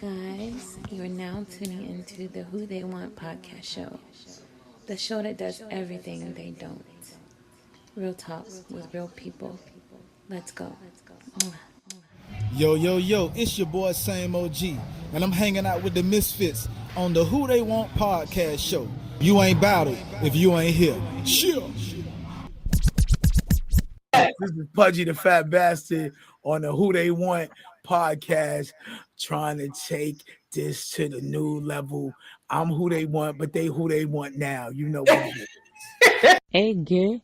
guys. You are now tuning into the Who They Want podcast show, the show that does everything they don't. Real talk with real people. Let's go. Yo, yo, yo, it's your boy Same OG, and I'm hanging out with the Misfits on the Who They Want podcast show. You ain't bout it if you ain't here. Sure. This is Pudgy the Fat Bastard on the Who They Want podcast, trying to take this to the new level. I'm who they want, but they who they want now. You know what it is. Hey, Gary,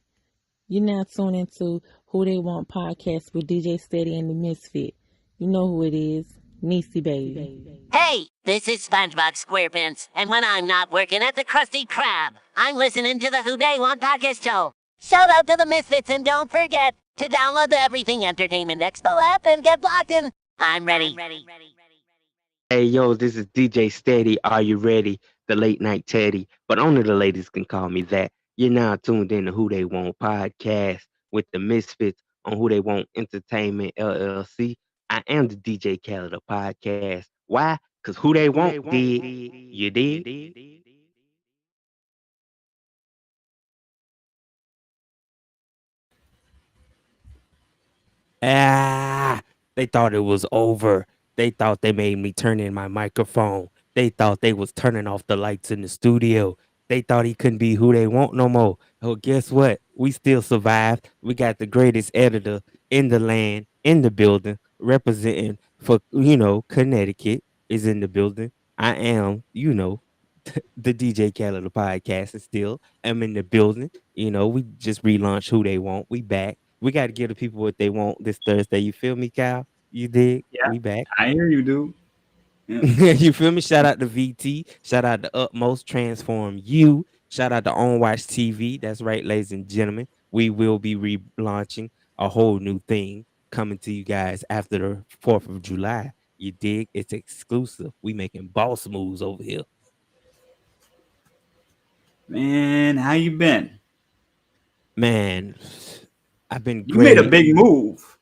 you now tune into Who They Want podcast with DJ Steady and the Misfit. You know who it is, Niecy Baby. Hey, this is SpongeBob SquarePants, and when I'm not working at the Krusty Krab, I'm listening to the Who They Want podcast show. Shout out to the Misfits, and don't forget to download the Everything Entertainment Expo app and get locked in. I'm ready. Hey, yo, this is DJ Steady. Are you ready? The late night Teddy, but only the ladies can call me that. You're now tuned in to Who They Want podcast with the Misfits on Who They Want Entertainment LLC. I am the DJ Khaled of podcast. Why? Because Who They Want did. You did? They thought it was over. They thought they made me turn in my microphone. They thought they was turning off the lights in the studio. They thought he couldn't be who they want no more. Oh, guess what? We still survived. We got the greatest editor in the land, in the building, representing for, Connecticut is in the building. I am, the DJ Khaled of the podcast is still. I'm in the building. We just relaunched Who They Want. We back. We got to give the people what they want this Thursday. You feel me, Kyle? You dig? Yeah, We back. I hear you, dude. Yeah. You feel me? Shout out to VT. Shout out to Utmost Transform You. Shout out to On Watch TV. That's right, ladies and gentlemen. We will be relaunching a whole new thing coming to you guys after the 4th of July. You dig? It's exclusive. We making boss moves over here. Man, how you been? Man, I've been You great. made a big move.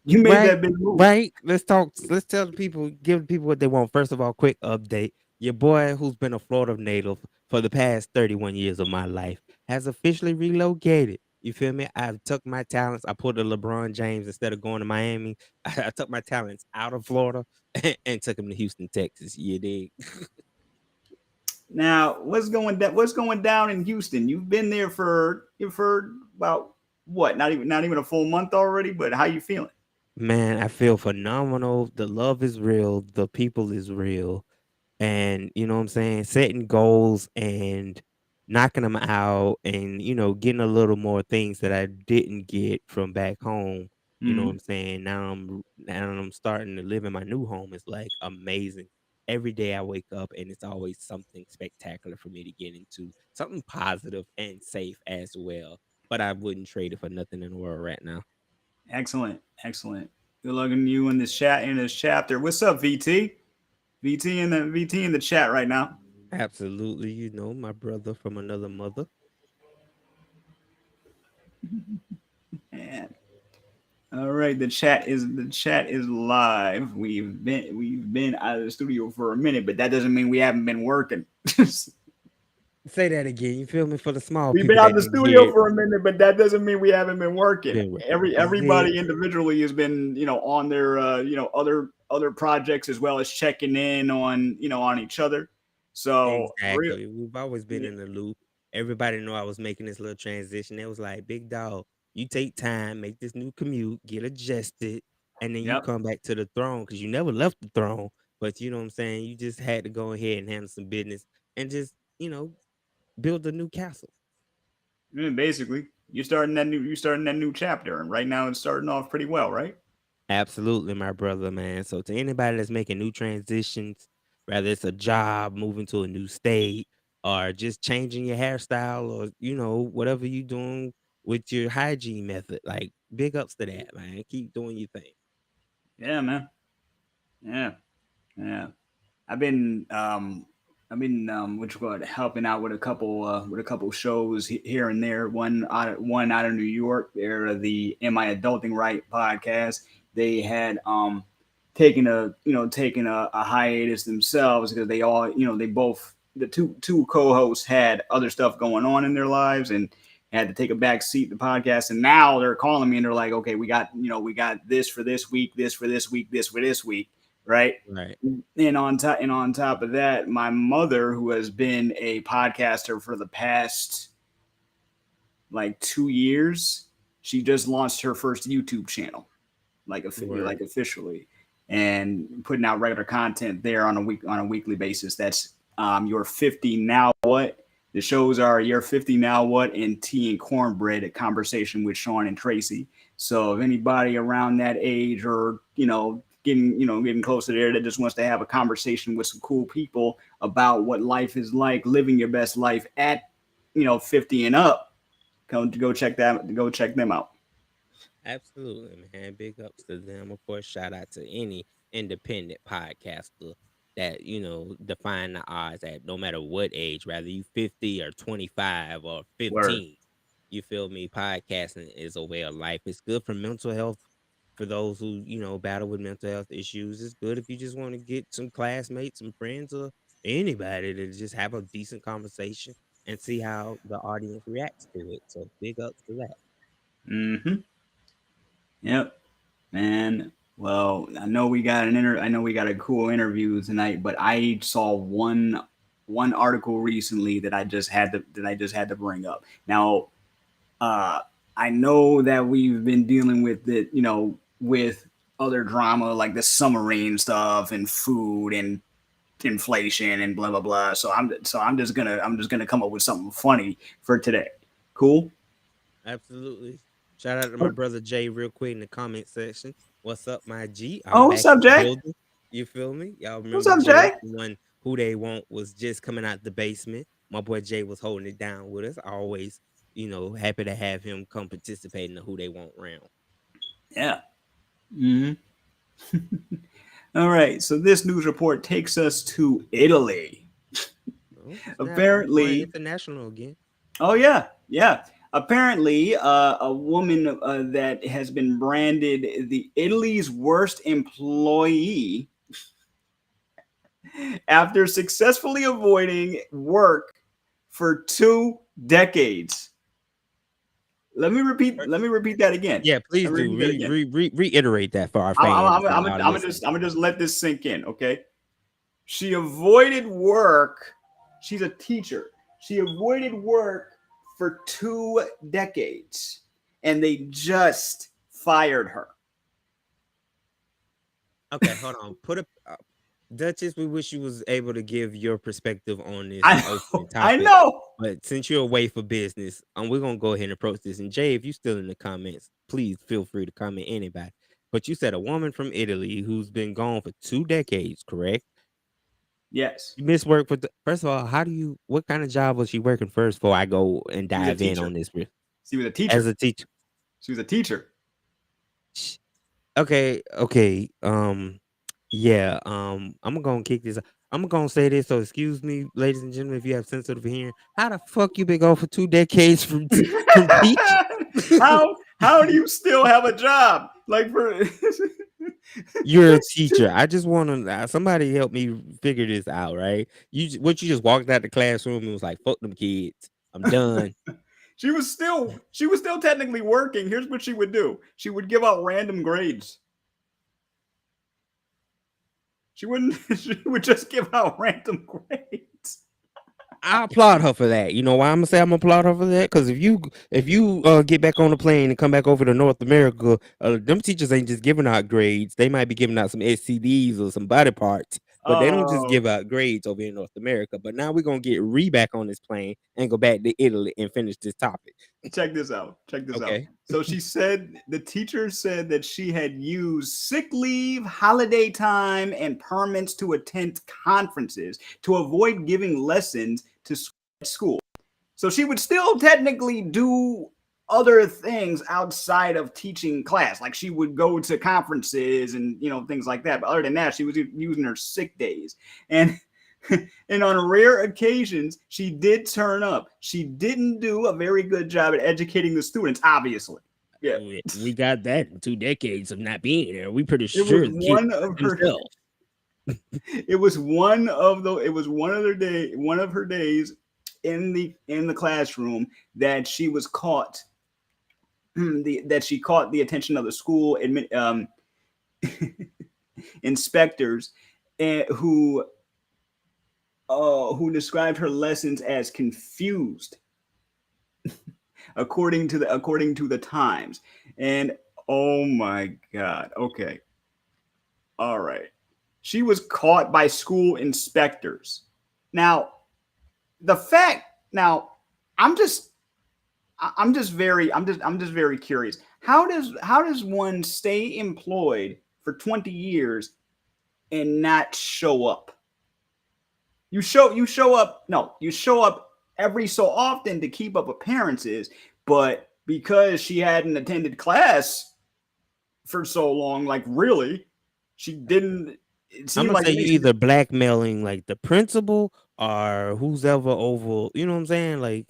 You made Right, that big move. right. Let's talk. Let's tell the people, give the people what they want. First of all, quick update. Your boy, who's been a Florida native for the past 31 years of my life, has officially relocated. You feel me? I've took my talents. I pulled a LeBron James instead of going to Miami. I took my talents out of Florida and took him to Houston, Texas. You dig? Now, what's going down in Houston? You've been there for about what? Not even a full month already. But how you feeling? Man, I feel phenomenal. The love is real. The people is real. And you know what I'm saying, setting goals and knocking them out and getting a little more things that I didn't get from back home. You know what I'm saying? Now I'm starting to live in my new home. It's like amazing. Every day I wake up and it's always something spectacular for me to get into, something positive and safe as well. But I wouldn't trade it for nothing in the world right now. Excellent. Good luck to you in this chapter. What's up, VT? VT in the chat right now. Absolutely, my brother from another mother. Man. All right, the chat is live. We've been out of the studio for a minute, but that doesn't mean we haven't been working. Say that again. You feel me? For the small We've people been out that of the didn't studio hear it. for a minute, but that doesn't mean we haven't been working. Been working. Everybody individually has been, on their other projects, as well as checking in on on each other. So Exactly. We've always been in the loop. Everybody knew I was making this little transition. It was like, big dog, you take time, make this new commute, get adjusted, and then you Yep. come back to the throne because you never left the throne. But you know what I'm saying? You just had to go ahead and handle some business and just, build a new castle. Basically, you're starting that new chapter, and right now it's starting off pretty well, right? Absolutely, my brother, man. So to anybody that's making new transitions, whether it's a job, moving to a new state, or just changing your hairstyle, or whatever you doing with your hygiene method, like big ups to that, man. Keep doing your thing. Yeah, man. Yeah. What you call it, helping out with a couple shows here and there. One out of New York. They're the Am I Adulting Right podcast. They had taking a hiatus themselves because they all, they both, the two co-hosts had other stuff going on in their lives and had to take a back seat the podcast. And now they're calling me and they're like, okay, we got this for this week, this for this week, this for this week. Right. Right. And on top of that, my mother, who has been a podcaster for the past like 2 years, she just launched her first YouTube channel, like officially, and putting out regular content there on a weekly basis. That's Your 50 Now What. The shows are Your 50 Now What and Tea and Cornbread, a conversation with Sean and Tracy. So if anybody around that age or getting closer there that just wants to have a conversation with some cool people about what life is like, living your best life at 50 and up, go check them out. Absolutely, man. Big ups to them. Of course, shout out to any independent podcaster that, define the odds at no matter what age, rather you 50 or 25 or Word. 15. You feel me? Podcasting is a way of life. It's good for mental health for those who, battle with mental health issues. It's good if you just want to get some classmates, some friends, or anybody to just have a decent conversation and see how the audience reacts to it. So big ups to that. Mm-hmm. Yep, man. Well, I know we got a cool interview tonight, but I saw one article recently that I just had to bring up. Now, I know that we've been dealing with it, with other drama like the submarine stuff and food and inflation and blah blah blah. So I'm just gonna come up with something funny for today. Cool. Absolutely. Shout out to my brother Jay real quick in the comment section. What's up, my G? I'm Oh, back what's up, in the Jay? building. You feel me? Y'all What's remember up, Jay, Jay? the one who they want was just coming out the basement. My boy Jay was holding it down with us. Always, happy to have him come participate in the Who They Want round. Yeah. Mm-hmm. All right. So this news report takes us to Italy. Oh, Apparently, international again. oh yeah, yeah. Apparently, a woman that has been branded the Italy's worst employee after successfully avoiding work for 2 decades. Let me repeat that again. Yeah, please do. Reiterate that for our fans. I'm gonna just let this sink in, okay? She avoided work. She's a teacher. She avoided work for 2 decades, and they just fired her. Okay, hold on. Put a Duchess. We wish you was able to give your perspective on this open topic. I know. But since you're away for business, we're gonna go ahead and approach this. And Jay, if you're still in the comments, please feel free to comment anybody. But you said a woman from Italy who's been gone for 2 decades, correct? Yes. You missed work for first of all, what kind of job was she working first before I go and dive in on this? She was a teacher. As a teacher. She was a teacher. Okay. Yeah, I'm gonna kick this. I'm gonna say this. So excuse me, ladies and gentlemen, if you have sensitive hearing, how the fuck you been going for 2 decades from teaching? How do you still have a job? Like for You're a teacher. I just want to somebody help me figure this out, right? You just walked out the classroom and was like, "Fuck them kids, I'm done." She was still technically working. Here's what she would do: she would give out random grades. She would just give out random grades. I applaud her for that. You know why I'm gonna say I'm gonna applaud her for that? Because if you get back on the plane and come back over to North America, them teachers ain't just giving out grades. They might be giving out some STDs or some body parts, but they don't just give out grades over in North America. But now we're gonna get back on this plane and go back to Italy and finish this topic. Check this out. Okay. So the teacher said that she had used sick leave, holiday time, and permits to attend conferences to avoid giving lessons to school. So she would still technically do other things outside of teaching class. Like she would go to conferences and, things like that. But other than that, she was using her sick days. And on rare occasions, she did turn up. She didn't do a very good job at educating the students, obviously. Yeah. We got that in 2 decades of not being there. We pretty It was sure the kids one of her themselves. it was one of the it was one of her days in the classroom that she was caught that she caught the attention of the school inspectors and who described her lessons as confused according to the Times. And oh my god. Okay. All right. She was caught by school inspectors. Now, the fact now I'm just I'm just very curious. How does one stay employed for 20 years and not show up? You show up every so often to keep up appearances, but because she hadn't attended class for so long, like really, she didn't. It I'm seemed gonna like say to you me either blackmailing like the principal or who's ever over, you know what I'm saying? Like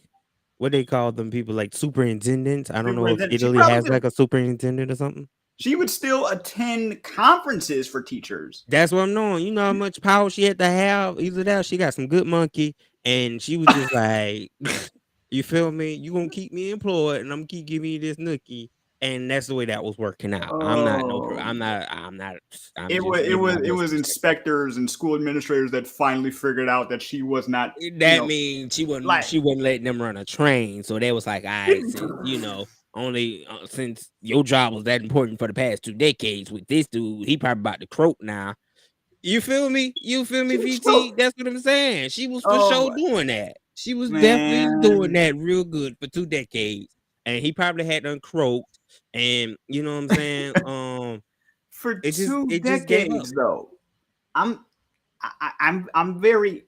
what they call them people like superintendents. I don't know if superintendent. Italy has like a superintendent or something. She would still attend conferences for teachers. That's what I'm knowing. You know how much power she had to have? Either that or she got some good monkey and she was just like, you feel me? You gonna keep me employed and I'm gonna keep giving you this nookie. And that's the way that was working out. I'm not no Oh, I'm just giving my it best was perspective. inspectors and school administrators that finally figured out that she was not, That means like she wasn't letting them run a train. So they was like, all right, since only since your job was that important for the past 2 decades with this dude, he probably about to croak now. You feel me? You feel me, she was VT? still. That's what I'm saying. She was for Oh sure doing that. She was definitely doing man, that real good for 2 decades. And he probably had done croaked. And you know what I'm saying? for two it just gave up. decades though. I'm I'm very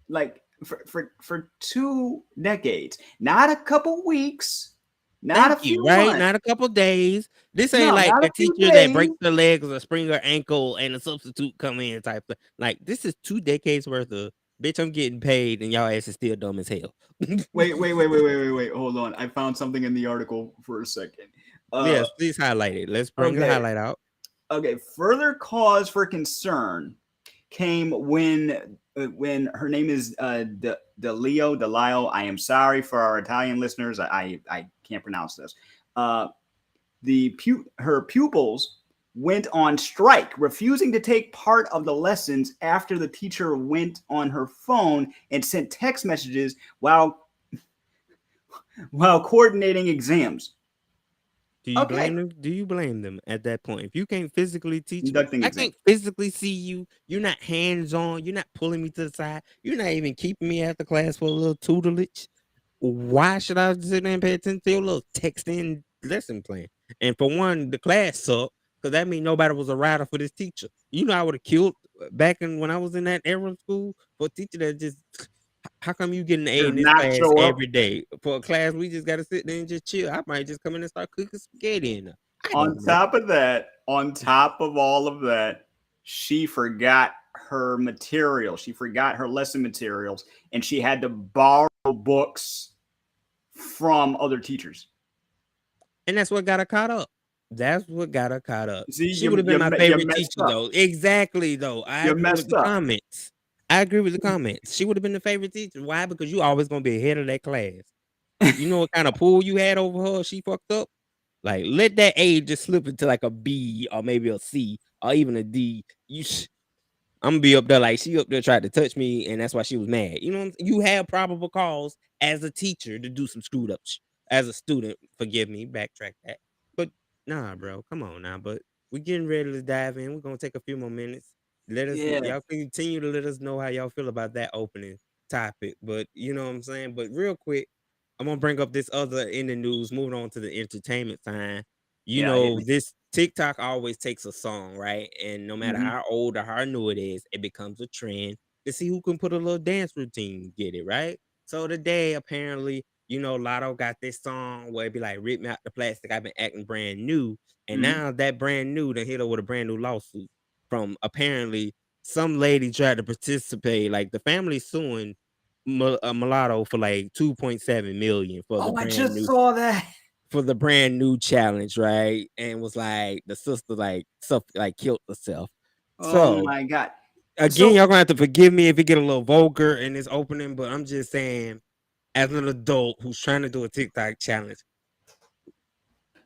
like for 2 decades, not a couple weeks, not a Thank you, few right? months, Not a couple days. This ain't no, like not a a few teacher that days. breaks her legs or sprain her ankle and a substitute come in type thing. Like this is 2 decades worth of bitch. I'm getting paid and y'all ass is still dumb as hell. Wait. Hold on. I found something in the article for a second. Uh, Yes, please highlight it. Let's bring the okay. highlight out. Okay. Further cause for concern came when her name is Delio. I am sorry for our Italian listeners. I can't pronounce this. Uh, her pupils went on strike, refusing to take part of the lessons after the teacher went on her phone and sent text messages while coordinating exams. Do you blame Okay, them? Do you blame them at that point? If you can't physically teach me, conducting I exams. can't physically see you. You're not hands on. You're not pulling me to the side. You're not even keeping me after class for a little tutelage. Why should I sit there and pay attention to your little texting lesson plan? And for one, the class sucked because that means nobody was a writer for this teacher. You know, I would have killed back in when I was in that era of school for a teacher that just. How come you getting an A Does in this not class show up. every day? For a class, we just got to sit there and just chill. I might just come in and start cooking spaghetti in there. I On don't know. top of that, on top of all of that, she forgot her material. She forgot her lesson materials, and she had to borrow books from other teachers. And that's what got her caught up. That's what got her caught up. See, She would have been my you favorite messed teacher, up. though. Exactly, though. I You agree with messed the up. comments. I agree with the comments. She would have been the favorite teacher. Why? Because you always gonna be ahead of that class. You know what kind of pull you had over her? She fucked up. Like, let that A just slip into like a B or maybe a C or even a D. I'm gonna be up there like she up there tried to touch me, and that's why she was mad. You know, you have probable cause as a teacher to do some screwed up. As a student, forgive me, backtrack that. But nah, bro, come on now. But we're getting ready to dive in. We're gonna take a few more minutes. Yeah, Y'all continue to let us know how y'all feel about that opening topic. But you know what I'm saying. But real quick, I'm gonna bring up this other in the news. Moving on to the entertainment time. You yeah, hit know, me. this TikTok always takes a song, right? And no matter Mm-hmm. how old or how new it is, it becomes a trend to see who can put a little dance routine, get it, right? So today, apparently, Lotto got this song where it be like, rip me out the plastic. I've been acting brand new. And Mm-hmm. now that brand new done hit her with a brand new lawsuit from apparently some lady tried to participate. Like the family suing Mulatto for like 2.7 million for the Oh, I brand just new saw that. for the brand new challenge, right? And was like the sister like killed herself. Oh So my God. again, So y'all gonna have to forgive me if it get a little vulgar in this opening, but I'm just saying, as an adult who's trying to do a TikTok challenge,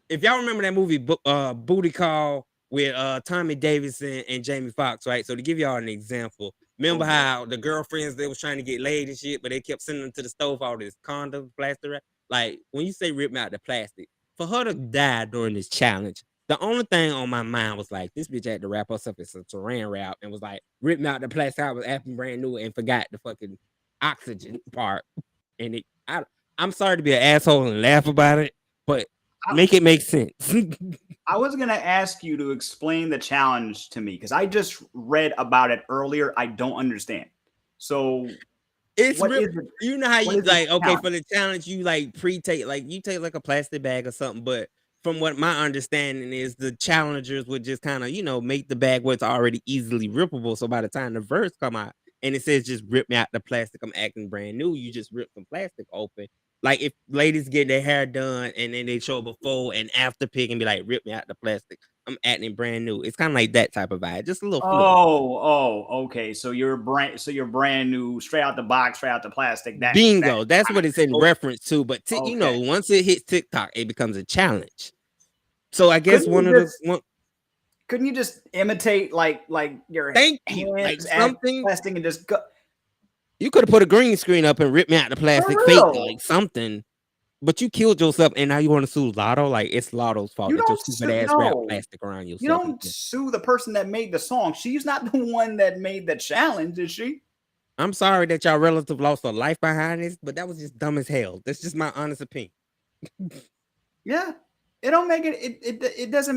if y'all remember that movie Booty Call with Tommy Davidson and Jamie Foxx, right? So to give y'all an example, remember how the girlfriends they was trying to get laid and shit, but they kept sending them to the stove all this condom plastic wrap. Like when you say rip me out the plastic, for her to die during this challenge, the only thing on my mind was like this bitch had to wrap herself in some saran wrap and was like rip me out the plastic. I was acting brand new and forgot the fucking oxygen part. And I'm sorry to be an asshole and laugh about it, but make it make sense. I was going to ask you to explain the challenge to me because I just read about it earlier. I don't understand. So It's what real. is it? You know how What you is this like, okay, challenge? for the challenge, you like pre-take, like you take like a plastic bag or something, but from what my understanding is, the challengers would just kind of, make the bag where it's already easily rippable. So by the time the verse come out and it says just rip me out the plastic, I'm acting brand new, you just rip some plastic open. Like if ladies get their hair done and then they show a before and after pic and be like, rip me out the plastic, I'm acting brand new. It's kind of like that type of vibe, just a little flip. Okay. So you're brand new, straight out the box, straight out the plastic. That Bingo. That's what it's in okay. reference to. But Okay. once it hits TikTok, it becomes a challenge. So I guess Couldn't you just imitate like your thank you. Like hands at something plastic and just go you could have put a green screen up and ripped me out the for plastic fake, real? like something. But you killed yourself, and now you want to sue Lotto? Like it's Lotto's fault You that your don't stupid sue. ass wrapped No, plastic around you yourself. don't sue the person that made the song. She's not the one that made the challenge, is she? I'm sorry that y'all relative lost a life behind this, but that was just dumb as hell. That's just my honest opinion. Yeah, it don't make it. It doesn't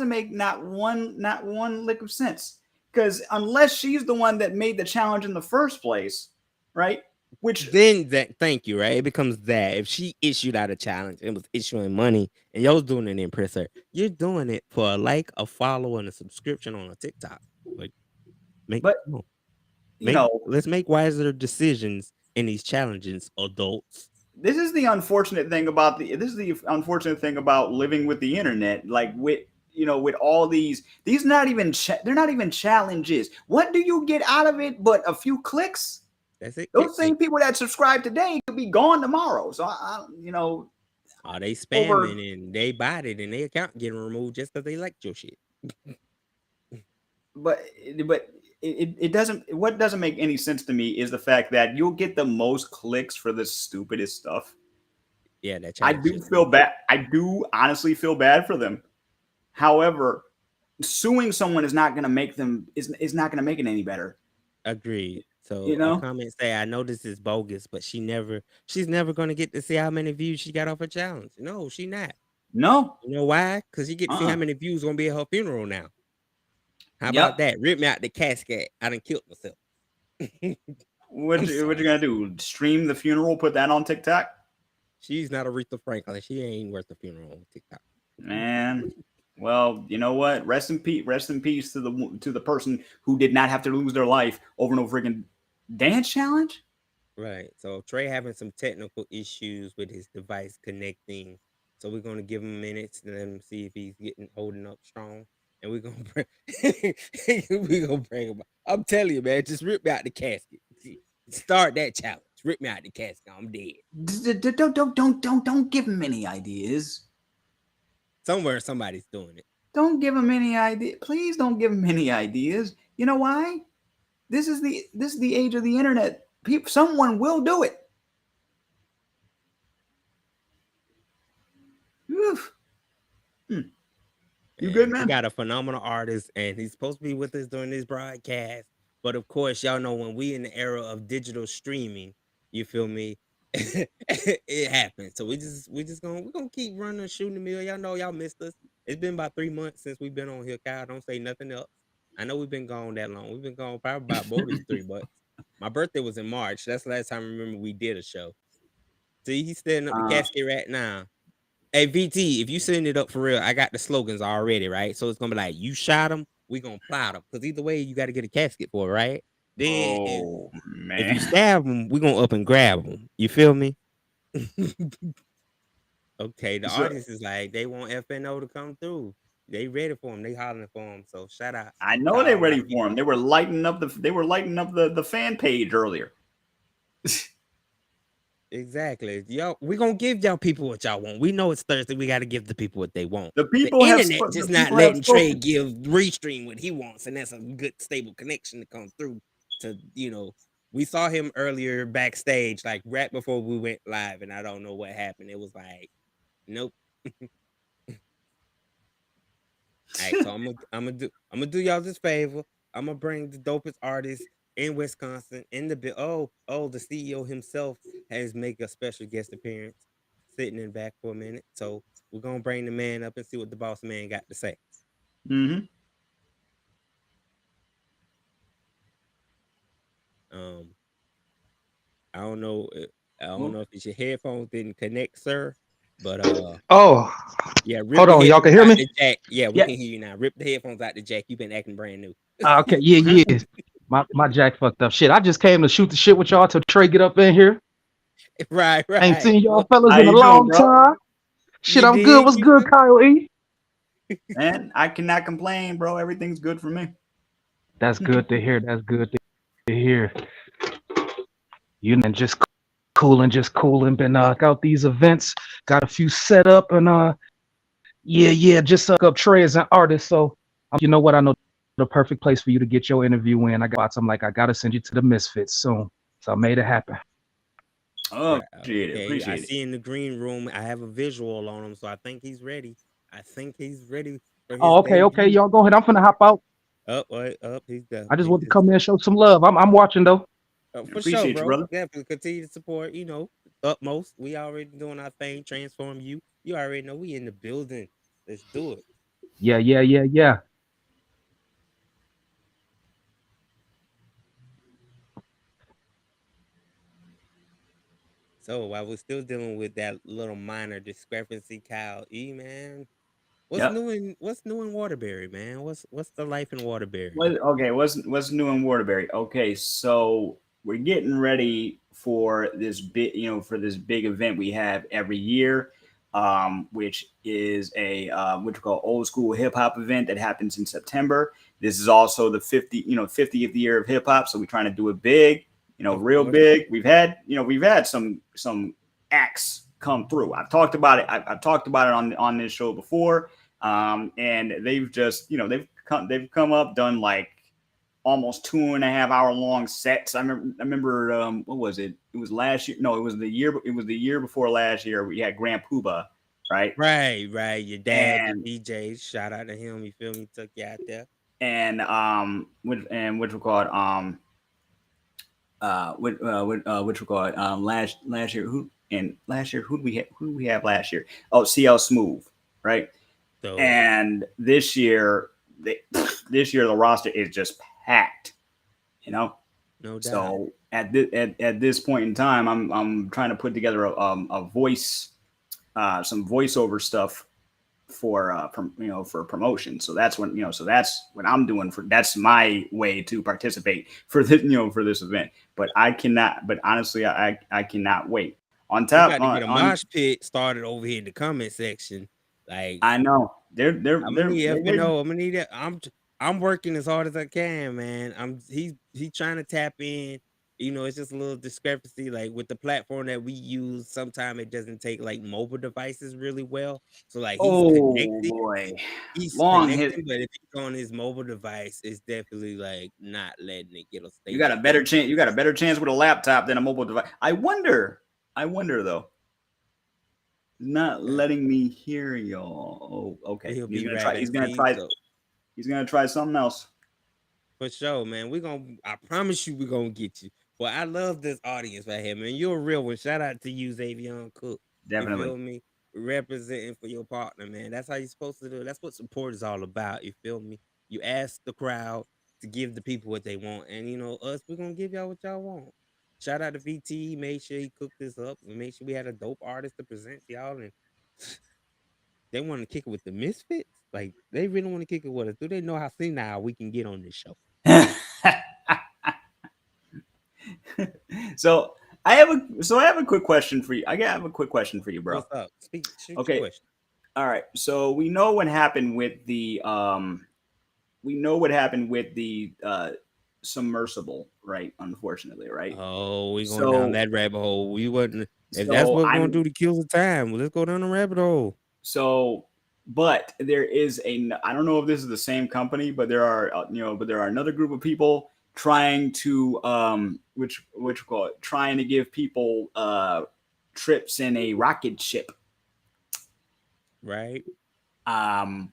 make not one lick of sense. Because unless she's the one that made the challenge in the first place, right? Which Then thank you, right? It becomes that if she issued out a challenge and was issuing money and y'all was doing it to impress her, you're doing it for a like, a follow, and a subscription on a TikTok. Like make but no, you know let's make wiser decisions in these challenges, adults. this is the unfortunate thing about living with the internet. Like with all these they're not even challenges. What do you get out of it but a few clicks? That's it. Those same people that subscribe today could be gone tomorrow. So Are they over. spamming and they bought it and their account getting removed just because they liked your shit? But it doesn't. What doesn't make any sense to me is the fact that you'll get the most clicks for the stupidest stuff. Yeah, that I challenge. do feel bad. I do honestly feel bad for them. However, suing someone is not going to make is not going to make it any better. Agreed. So You a know? comment say, I know this is bogus, but she's never gonna get to see how many views she got off her challenge. No, she not. No. You know why? Because you get to see how many views gonna be at her funeral now. How Yep. about that? Rip me out the casket. I done killed myself. What you gonna do? Stream the funeral? Put that on TikTok? She's not Aretha Franklin. She ain't worth the funeral on TikTok. Man. Well, you know what? Rest in peace. Rest in peace to the person who did not have to lose their life over no freaking dance challenge. Right. So Trey having some technical issues with his device connecting. So we're gonna give him minutes and let him see if he's holding up strong. And we're gonna bring him. I'm telling you, man, just rip me out the casket. Start that challenge. Rip me out the casket. I'm dead. Don't give him any ideas. Somewhere somebody's doing it. Don't give him any idea. Please don't give him any ideas. You know why? This is the age of the internet. Someone will do it. Oof. You good, man? We got a phenomenal artist, and he's supposed to be with us during this broadcast. But of course, y'all know when we in the era of digital streaming, you feel me? It happens. So we're gonna keep running shooting the mill. Y'all know y'all missed us. It's been about 3 months since we've been on here, Kyle. Don't say nothing else. I know we've been gone that long. We've been gone probably about more than 3 months. My birthday was in March. That's the last time I remember we did a show. See, he's standing up the casket right now. Hey, VT, if you setting it up for real, I got the slogans already, right? So it's gonna be like, you shot him, we gonna plot him. Because either way, you got to get a casket for it, right? Then if you stab him, we gonna up and grab him. You feel me? Okay, the So artist is like, they want FN.O to come through. They ready for him. They hollering for him. So shout out I to know they're all my ready for people. him. They were lighting up the fan page earlier. Exactly. Yo, we gonna give y'all people what y'all want. We know it's Thursday. We gotta give the people what they want. The The people have internet the just not people have letting Trey spoken. give Restream what he wants, and that's a good stable connection to come through. We saw him earlier backstage, like right before we went live, and I don't know what happened. It was like, nope. All right, so I'm gonna do y'all this favor. I'm gonna bring the dopest artist in Wisconsin in the bill. Oh, the CEO himself has make a special guest appearance, sitting in back for a minute. So we're gonna bring the man up and see what the boss man got to say. Mm-hmm. Um, I don't know. I don't Well, know if your headphones didn't connect, sir, but Oh, yeah, rip hold the on. Y'all can headphones hear out me? the jack. Yeah, we yeah. can hear you now. Rip the headphones out the jack. You've been acting brand new. Okay, yeah, yeah. My jack fucked up. Shit, I just came to shoot the shit with y'all till Trey get up in here. Right, Ain't right. seen y'all Well, fellas How in a you doing, long bro? time. Shit, you I'm good. dig? What's You good, feel me? Kyle E? Man, I cannot complain, bro. Everything's good for me. That's good to hear. That's good to hear. You know, just cooling. Been out these events. Got a few set up and yeah. Just up Trey as an artist. So you know what? I know the perfect place for you to get your interview in. I got. I'm like, I gotta send you to the Misfits soon. So I made it happen. Oh, Right. appreciate it. Okay. I Appreciate it. see in the green room. I have a visual on him, so I think he's ready. I think he's ready for his Oh, okay. debut. Y'all go ahead. I'm finna hop out. Up, up. He's done. I just He want to just come in and show some love. I'm watching though. for sure, Appreciate you, bro. brother. Definitely continue to support. Utmost. We already doing our thing. Transform you. You already know we in the building. Let's do it. Yeah. So while we're still dealing with that little minor discrepancy, Kyle E, man, Yep. what's new in Waterbury, man? What's the life in Waterbury? Okay, what's new in Waterbury? Okay, so we're getting ready for this big event we have every year, which is a what we call old school hip hop event that happens in September. This is also the 50th year of hip hop, so we're trying to do it big, Of real course. big. We've had some acts come through. I've talked about it on this show before, and they've just they've come up, done like almost 2.5 hour long sets. I remember what was it? It was last year. No, it was the year. It was the year before last year. We had Grand Poobah, right? Right. Your dad, the And DJ, shout out to him. You feel me? Took you out there. which we call it which we call it last year who did we have last year? Oh, CL Smooth, right? So And this year, this year the roster is just packed. You know, no doubt. so at this point in time, I'm trying to put together a voice, some voiceover stuff for promotion. So that's what I'm doing that's my way to participate for this event. But I cannot. But honestly, I cannot wait. On We top got to get a on mosh pit started over here in the comment section. Like I know I'm gonna need they're waiting. FNO. I'm gonna need that. I'm working as hard as I can, man. He's trying to tap in. It's just a little discrepancy, like with the platform that we use. Sometimes it doesn't take like mobile devices really well. So like he's Oh connecting, boy, he's long hit. connecting, but if he's on his mobile device, it's definitely like not letting it get a You got stable a better connection. chance. You got a better chance with a laptop than a mobile device. I wonder. I wonder though. Not Okay. letting me hear y'all. Oh, okay. He'll He's be gonna right try. back. He's gonna See, try. so He's gonna try something else. for sure, man. I promise you, we're gonna get you. Well, I love this audience right here, man. You're a real one. Shout out to you, Xavier Cook. You Definitely. feel me? Representing for your partner, man. That's how you're supposed to do. That's what support is all about. You feel me? You ask the crowd to give the people what they want, and us, we're gonna give y'all what y'all want. Shout out to VT. Made sure he cooked this up and made sure we had a dope artist to present to y'all. And they want to kick it with the Misfits. Like they really want to kick it with us. Do they know how senile we can get on this show? so I have a quick question for you. I have a quick question for you, bro. What's up? Shoot your Okay. question. All right. So we know what happened with the submersible, right? Unfortunately, right? Oh, we going down So that rabbit hole. We wasn't. If that's so what we're gonna do I'm to kill the time, let's go down the rabbit hole. so but there is I don't know if this is the same company, but there are another group of people trying to which call it trying to give people trips in a rocket ship. Right. Um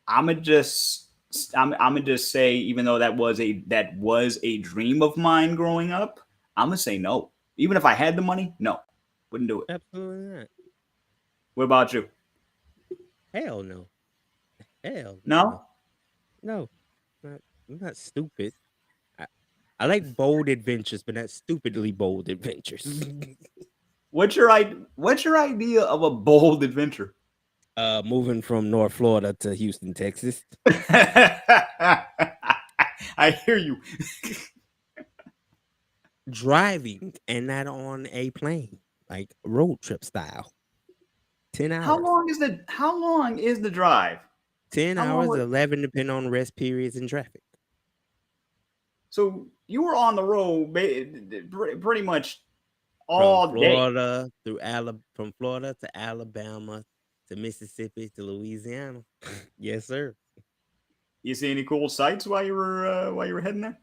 I'm gonna just say, even though that was a dream of mine growing up, I'm gonna say no. Even if I had the money, no, wouldn't do it. Absolutely not. What about you? Hell no. Hell No. no. I'm not stupid. I like bold adventures, but not stupidly bold adventures. What's your idea of a bold adventure? Moving from North Florida to Houston, Texas. I hear you. Driving and not on a plane, like road trip style. 10 hours. How long is the drive? 10 How long hours, was- 11 depending on rest periods and traffic. So you were on the road pretty much all From day. Florida from Florida to Alabama to Mississippi to Louisiana. Yes, sir. You see any cool sights while you were heading there?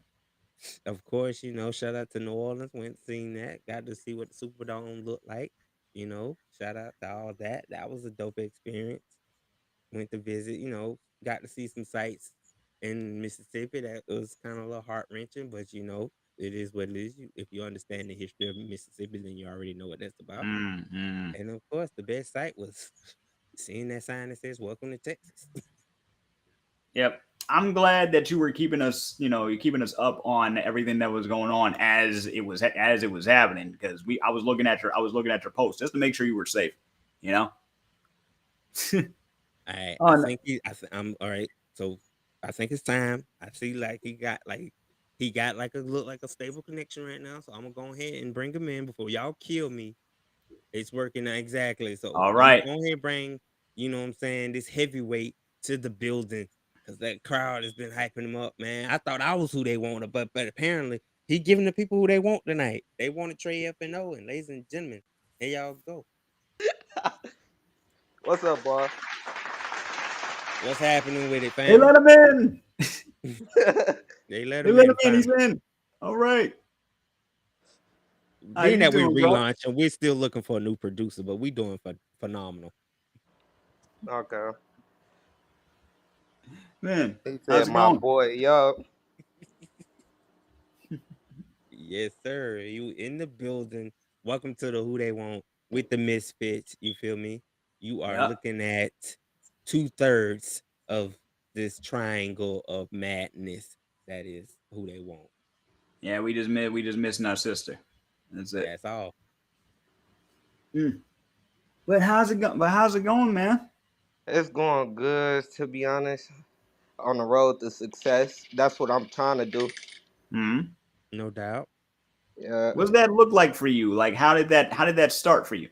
Of course, shout out to New Orleans. Went seen that. Got to see what the Superdome looked like. Shout out to all that. That was a dope experience. Went to visit, got to see some sights in Mississippi that was kind of a little heart wrenching, but it is what it is. If you understand the history of Mississippi, then you already know what that's about. Mm-hmm. And of course, the best sight was seeing that sign that says "Welcome to Texas." Yep. I'm glad that you were keeping us, you're keeping us up on everything that was going on as it was happening, because I was looking at your post just to make sure you were safe, I Oh, think I'm all right. So I think it's time. I see he got like a stable connection right now. So I'm gonna go ahead and bring him in before y'all kill me. It's working out exactly. So all you right. go ahead and bring, what I'm saying, this heavyweight to the building, because that crowd has been hyping him up, man. I thought I was who they wanted, but apparently he giving the people who they want tonight. They wanted Trey FN.O, and ladies and gentlemen, here y'all go. What's up, boss? What's happening with it, They fam? let him in. They let They him let in. him in. He's Finally. in. All right. How Being you that we doing, bro? relaunch and we're still looking for a new producer, but we doing phenomenal. Okay. Man, He how's said, it my going? boy, yup. Yes, sir. You in the building. Welcome to the Who They Want with the Misfits. You feel me? You are Yeah. looking at 2/3 of this triangle of madness that is Who They Want. Yeah, we just missing our sister. That's it. That's all. But how's it going? Man? It's going good, to be honest. On the road to success. That's what I'm trying to do. Hmm. No doubt. Yeah. What does that look like for you? Like, how did that start for you?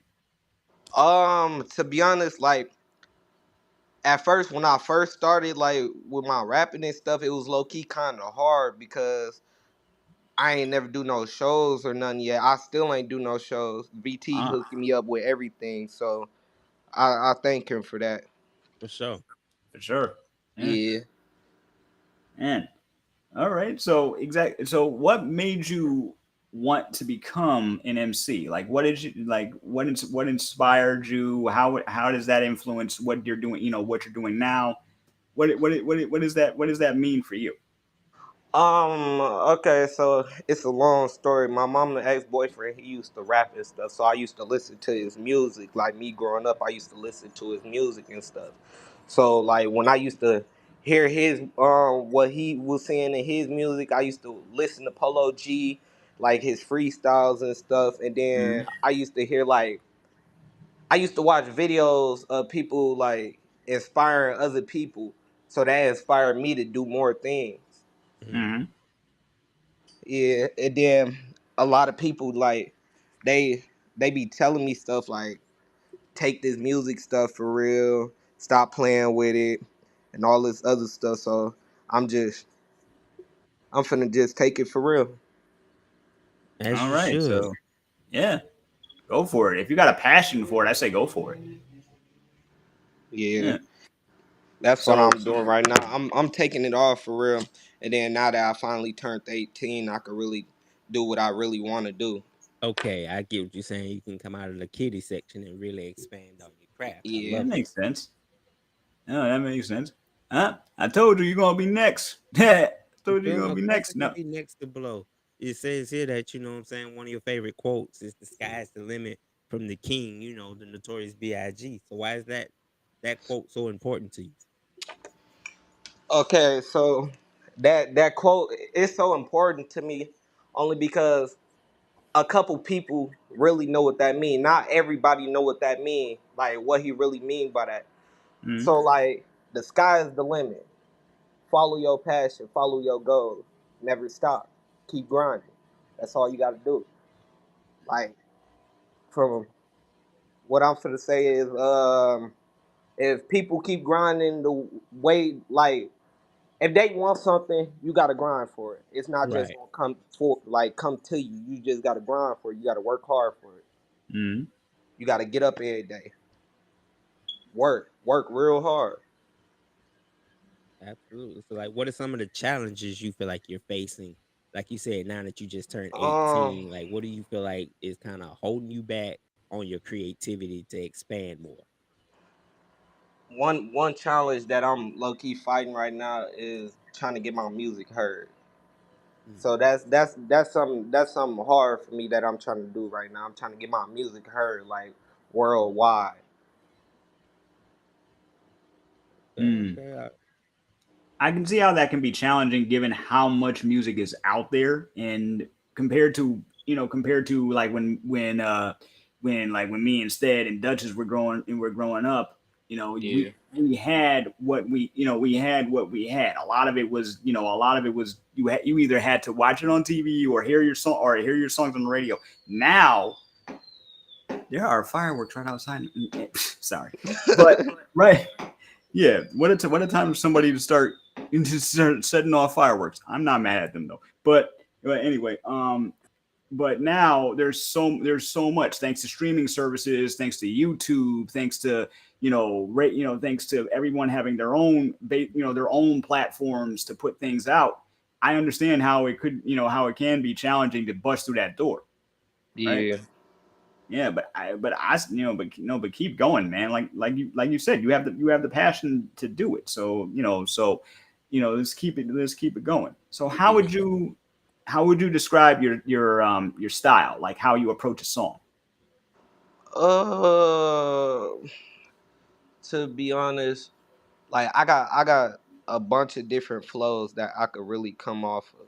To be honest, like at first when I first started like with my rapping and stuff, it was low key kind of hard because I ain't never do no shows or nothing yet. I still ain't do no shows. BT Ah, hooked me up with everything, so I thank him for that. For sure. for sure. Yeah. Yeah. Man. All right. So exactly. So what made you want to become an MC? Like, what did you like? What inspired you? How does that influence what you're doing? What you're doing now. What does that mean for you? Okay, so it's a long story. My mom and ex-boyfriend, he used to rap and stuff, so I used to listen to his music. Like me growing up, I used to listen to his music and stuff. So like when I used to hear his what he was saying in his music, I used to listen to Polo G, like his freestyles and stuff, and then Mm-hmm. I used to watch videos of people like inspiring other people, so that inspired me to do more things. Mhm. Mm-hmm. Yeah, and then a lot of people like they they be telling me stuff like take this music stuff for real, stop playing with it, and all this other stuff. So I'm just I'm finna just take it for real. As All you right, should. so yeah, go for it. If you got a passion for it, I say go for it. Yeah, Yeah. that's what So I'm doing right now. I'm taking it off for real. And then now that I finally turned 18, I can really do what I really want to do. Okay, I get what you're saying. You can come out of the kiddie section and really expand on your craft. I Yeah. that love it. makes sense. No, that makes sense. Huh? I told you you're gonna be next. I You told you feel you're me? gonna Of be course, next. I can No. be next to blow. It says here that you know what I'm saying. One of your favorite quotes is "The sky's the limit" from the King. You know the Notorious B.I.G. So why is that quote so important to you? Okay, so that quote is so important to me only because a couple people really know what that mean. Not everybody know what that mean, like what he really mean by that. Mm-hmm. So like the sky is the limit. Follow your passion, follow your goals. Never stop. Keep grinding. That's all you gotta do. Like from what I'm finna say is if people keep grinding the way like if they want something, you gotta grind for it. It's not just Right. gonna come to you. You just gotta grind for it. You gotta work hard for it. Mm-hmm. You gotta get up every day. Work real hard. Absolutely. So, like, what are some of the challenges you feel like you're facing? Like you said, now that you just turned Um, 18, like, what do you feel like is kind of holding you back on your creativity to expand more? one challenge that I'm low key fighting right now is trying to get my music heard. Mm. So that's something hard for me that I'm trying to do right now. I'm trying to get my music heard like worldwide. Okay, Mm. okay. I can see how that can be challenging given how much music is out there and compared to like when me instead and Duchess were growing up, Yeah. we had what we had. A lot of it was, you either had to watch it on TV or hear your songs on the radio. Now there are fireworks right outside. Sorry, but right, yeah. What a time for somebody to start setting off fireworks. I'm not mad at them though. But anyway, but now there's so much thanks to streaming services, thanks to YouTube, thanks to thanks to everyone having their own platforms to put things out. I understand how it can be challenging to bust through that door, right? Yeah. Yeah, but keep going, man. Like you said, you have the passion to do it. Let's keep it going. So how would you describe your style, like how you approach a song? Uh, to be honest, like I got a bunch of different flows that I could really come off of.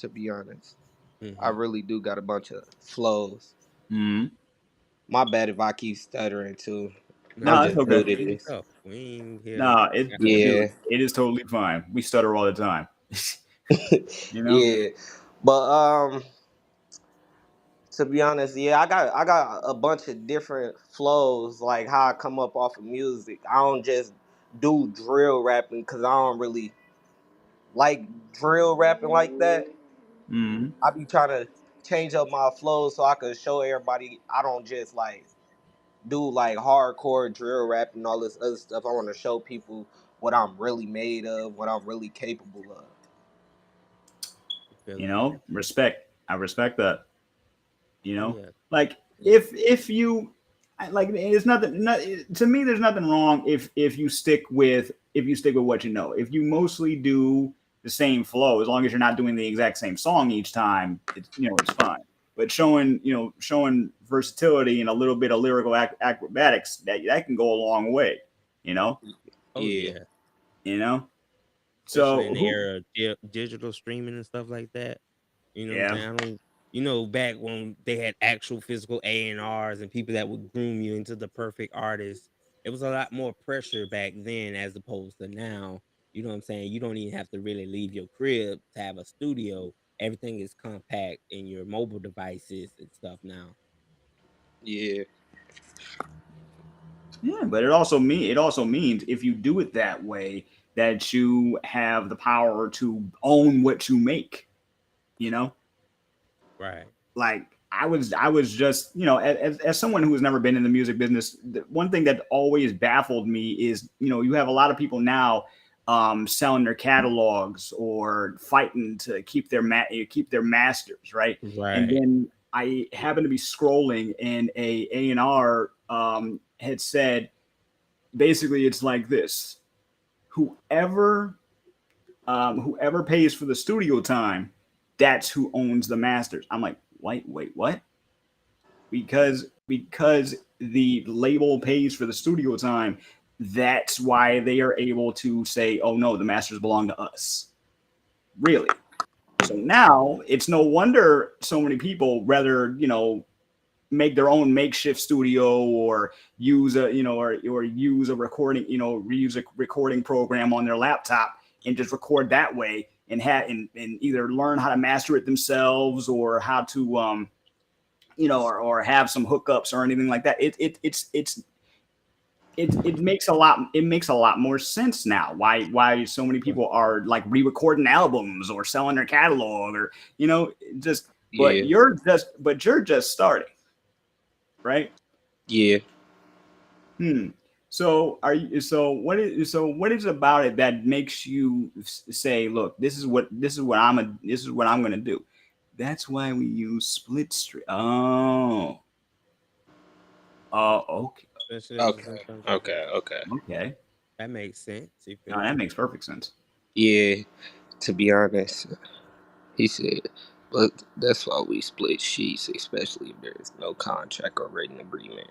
To be honest, I Mm-hmm. really do got a bunch of flows. Mm-hmm. My bad if I keep stuttering too. I'm Nah, No, you it's just okay. new good. to Do this. yourself. We ain't here to. No, Yeah. dude, it is totally fine. We stutter all the time. you know. Yeah. But to be honest, yeah, I got a bunch of different flows, like how I come up off of music. I don't just do drill rapping because I don't really like drill rapping like that. Mm-hmm. I be trying to change up my flows so I could show everybody I don't just like do like hardcore drill rap and all this other stuff. I want to show people what I'm really made of, what I'm really capable of. Feeling. Respect. I respect that. you Oh know yeah. like Yeah. if you like it's nothing not, to me there's nothing wrong if you stick with what you know. If you mostly do the same flow, as long as you're not doing the exact same song each time, it's fine. But showing versatility and a little bit of lyrical acrobatics, that can go a long way. you know Oh Yeah. yeah. you know Especially so in the who era of digital streaming and stuff like that. You know what I'm Yeah. saying? I don't. Back when they had actual physical A&Rs and people that would groom you into the perfect artist, it was a lot more pressure back then as opposed to now. You know what I'm saying? You don't even have to really leave your crib to have a studio. everything is compact in your mobile devices and stuff now. Yeah. Yeah, but it also means if you do it that way that you have the power to own what you make. You know, Right. like I was just, as someone who has never been in the music business, the one thing that always baffled me is, you have a lot of people now selling their catalogs or fighting to keep their masters, right? And Right. then I happened to be scrolling, and A&R had said basically it's like this: whoever whoever pays for the studio time, that's who owns the masters. I'm like, wait, what? Because the label pays for the studio time, that's why they are able to say, oh no, the masters belong to us. Really? So now it's no wonder so many people rather, make their own makeshift studio or use a or use a recording, reuse a recording program on their laptop and just record that way, and and either learn how to master it themselves or how to or have some hookups or anything like that. It makes a lot more sense now why so many people are like re-recording albums or selling their catalog, or just Yeah. but you're just starting, right? Yeah. So what is about it that makes you say, look, this is what I'm gonna do? That's why we use split stream. Okay. Specialisms Okay. in terms of Okay. Okay. Okay. that makes sense. You No, feel that me? makes perfect sense. Yeah. To be honest, he said, but that's why we split sheets, especially if there's no contract or written agreement.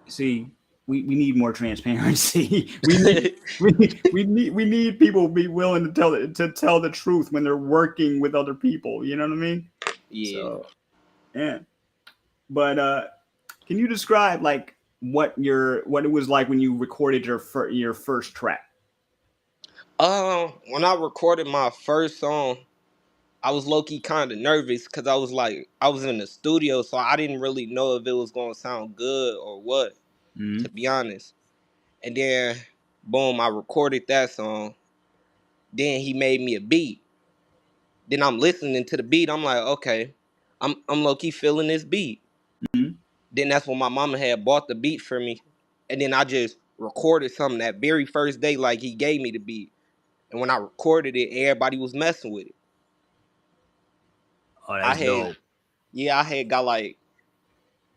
See, we need more transparency. We need people to be willing to tell the truth when they're working with other people. You know what I mean? Yeah. So yeah. But can you describe like what it was like when you recorded your first track? When I recorded my first song, I was low key kind of nervous because I was in the studio, so I didn't really know if it was gonna sound good or what, to Mm-hmm. be honest. And then, boom, I recorded that song. Then he made me a beat. Then I'm listening to the beat. I'm like, okay, I'm low key feeling this beat. Then that's when my mama had bought the beat for me, and then I just recorded something that very first day, like he gave me the beat. And when I recorded it, everybody was messing with it. Oh, I that's had, dope. yeah, I had got like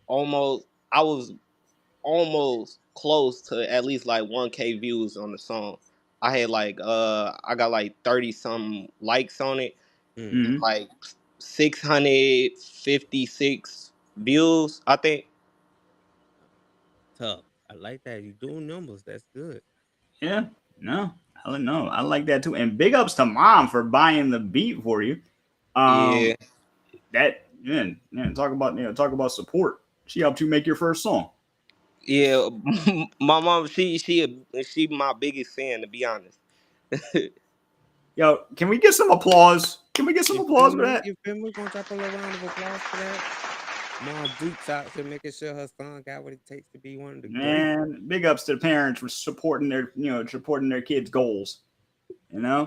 almost, I was almost close to at least like 1K views on the song. I had like, I got like 30 some likes on it, Mm, and Mm-hmm. like 656 views, I think. tough. I like that. You doing numbers. That's good. Yeah. No, I don't know. I like that too. And big ups to mom for buying the beat for you. Yeah, Um, that man, talk about support. She helped you make your first song. yeah. My mom, she my biggest fan, to be honest. Yo, can we get some applause? Can we get some You feel applause for me? that? You feel me? We're gonna drop a little round of applause for that. Mom Dukes out to making sure her son got what it takes to be one of the greats. Man, big ups to the parents for supporting their kids' goals. You know,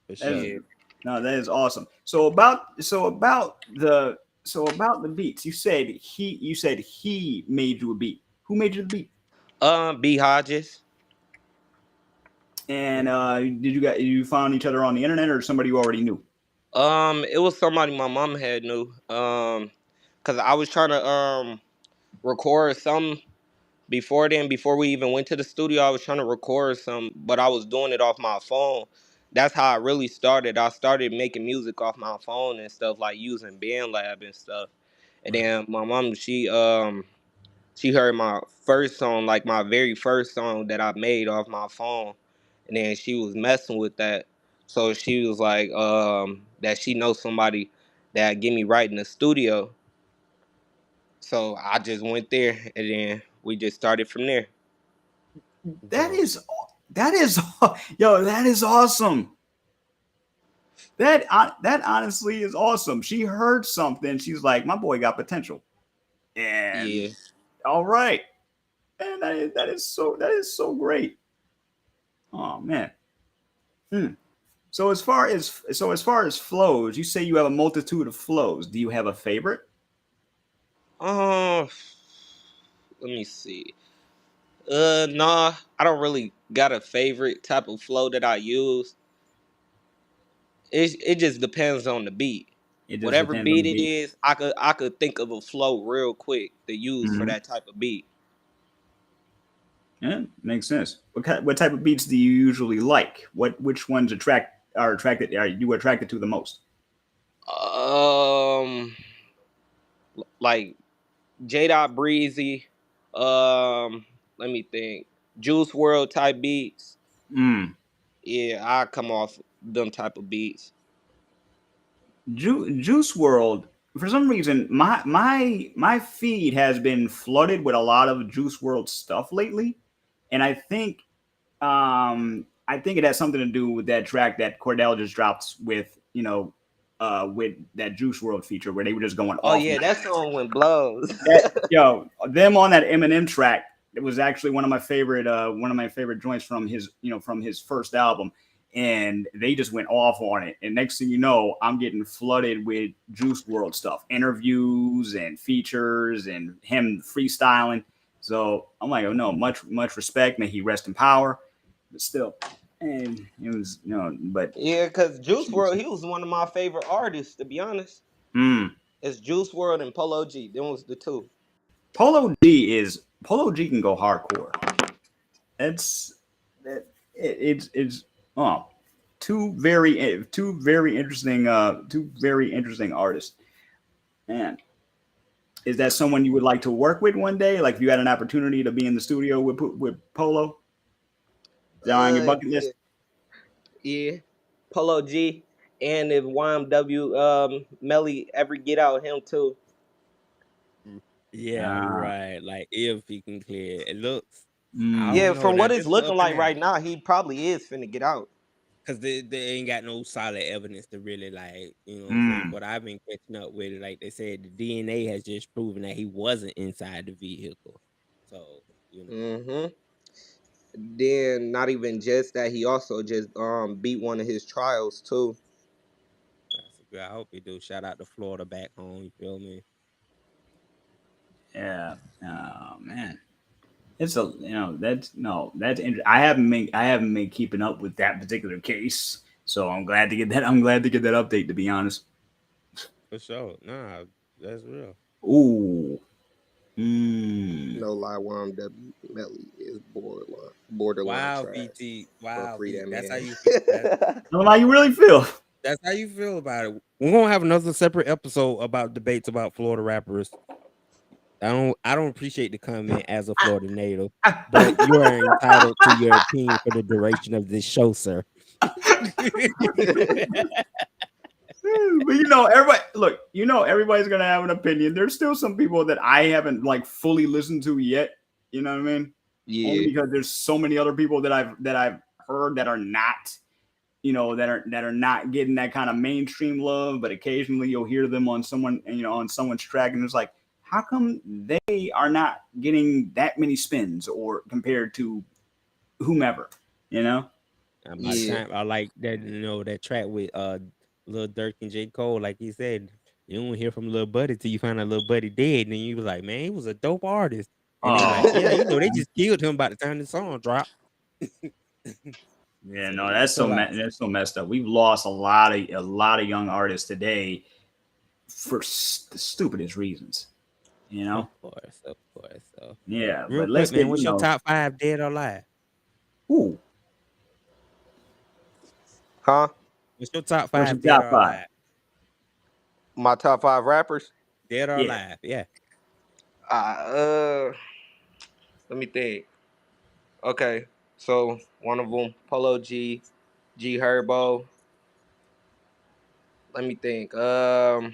For that's sure. Yeah. no, that is awesome. So about the beats, you said he made you a beat. Who made you the beat? B Hodges. And you found each other on the internet or somebody you already knew? It was somebody my mom had knew. Cause I was trying to record some before then. Before we even went to the studio, I was trying to record some, but I was doing it off my phone. That's how I really started. I started making music off my phone and stuff, like using BandLab and stuff. And Right. then my mom, she heard my first song, like my very first song that I made off my phone, and then she was messing with that. So she was like, that she knows somebody that get me right in the studio. So I just went there, and then we just started from there. That Dope. is that is yo, that is awesome. That honestly is awesome. She heard something. She's like, my boy got potential. And Yeah. all right. And that is so great. Oh man. Hmm. So as far as flows, you say you have a multitude of flows. Do you have a favorite? Uh, let me see. Nah, I don't really got a favorite type of flow that I use. It just depends on the beat. It just Whatever depends on beat the it beat. is, I could think of a flow real quick to use for Hmm. that type of beat. Yeah, makes sense. What type of beats do you usually like? Which ones are you attracted to the most? Um, like J Dot Breezy. Um, let me think. Juice World type beats. Mm. Yeah, I come off them type of beats. Juice World. For some reason, my feed has been flooded with a lot of Juice World stuff lately, and I think it has something to do with that track that Cordell just dropped with that Juice World feature where they were just going Oh off. yeah, that song went blows. Them on that Eminem track. It was actually one of my favorite joints from his first album, and they just went off on it. And next thing you know, I'm getting flooded with Juice World stuff, interviews and features, and him freestyling. So I'm like, oh no, much respect. May he rest in power. But still, and it was but Yeah, cause Juice jeez. World, he was one of my favorite artists, to be honest. Mm. It's Juice World and Polo G. Them was the two. Polo G can go hardcore. It's it's oh two very interesting artists. Man, is that someone you would like to work with one day? Like if you had an opportunity to be in the studio with Polo, is that on your bucket Yeah, list? yeah. Polo G. And if YMW Melly ever get out, him too. Yeah, Ah, right. Like if he can clear it looks. I mm, Yeah, don't know. from Now what it's this is looking up in like there right now, he probably is finna get out. because they ain't got no solid evidence to really like. You know what I'm saying? mm. What I've been catching up with, like they said, the DNA has just proven that he wasn't inside the vehicle. So you know, Mm-hmm. Then not even just that, he also just beat one of his trials too. that's a good. I hope he do. Shout out to Florida back home. You feel me? Yeah. Oh man. It's a that's no that's I haven't been keeping up with that particular case, so I'm glad to get that update. To be honest. For sure. Nah, that's real. Ooh. Mm. No lie, YMW Melly is borderline Wow, trash. VT. But Wow, free VT. that That's how man. you feel. I don't know how you really feel. That's how you feel about it. We're gonna have another separate episode about debates about Florida rappers. I don't appreciate the comment as a Florida native, but you are entitled to your opinion for the duration of this show, sir. But everybody's gonna have an opinion. There's still some people that I haven't like fully listened to yet. You know what I mean? Only Yeah. because there's so many other people that I've heard that are not, that are not getting that kind of mainstream love, but occasionally you'll hear them on someone's track, and it's like, how come they are not getting that many spins or compared to whomever, you know? By the Yeah. time I like that, that track with Lil Durk and J. Cole, like he said, you don't hear from Lil Buddy till you find out Lil Buddy dead, and then you was like, man, he was a dope artist. And they like, Oh yeah, they just killed him by the time the song dropped. yeah, So no, you pull out. that's so messed up. We've lost a lot of young artists today for the stupidest reasons, you Of know? course, of course. So Yeah, real but let's quick, man, get what's your top 5 dead or alive? ooh, Huh? What's your top what's your 5 dead top or five? alive? My top 5 rappers? Dead or Yeah. alive? Yeah. Uh, let me think. Okay, so one of them, Polo G, G Herbo. Let me think. The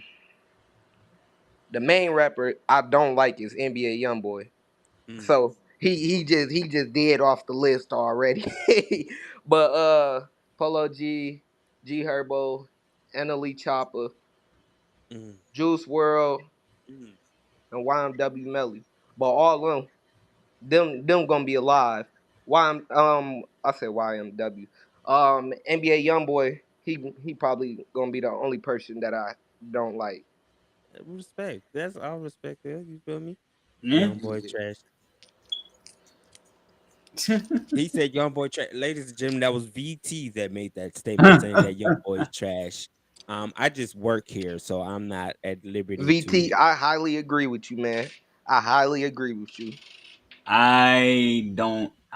main rapper I don't like is NBA YoungBoy. Mm. So he just dead off the list already. But Polo G, G Herbo, NLE Chopper, Mm, Juice World, mm. and YMW Melly. But all of them gonna be alive. I said YMW. NBA YoungBoy, he probably gonna be the only person that I don't like. Respect. That's all respect there. You feel me? Yeah. Young boy trash. He said young boy trash. Ladies and gentlemen, that was VT that made that statement saying that young boy is trash. I just work here, so I'm not at liberty to. VT, I highly agree with you, man. I highly agree with you. I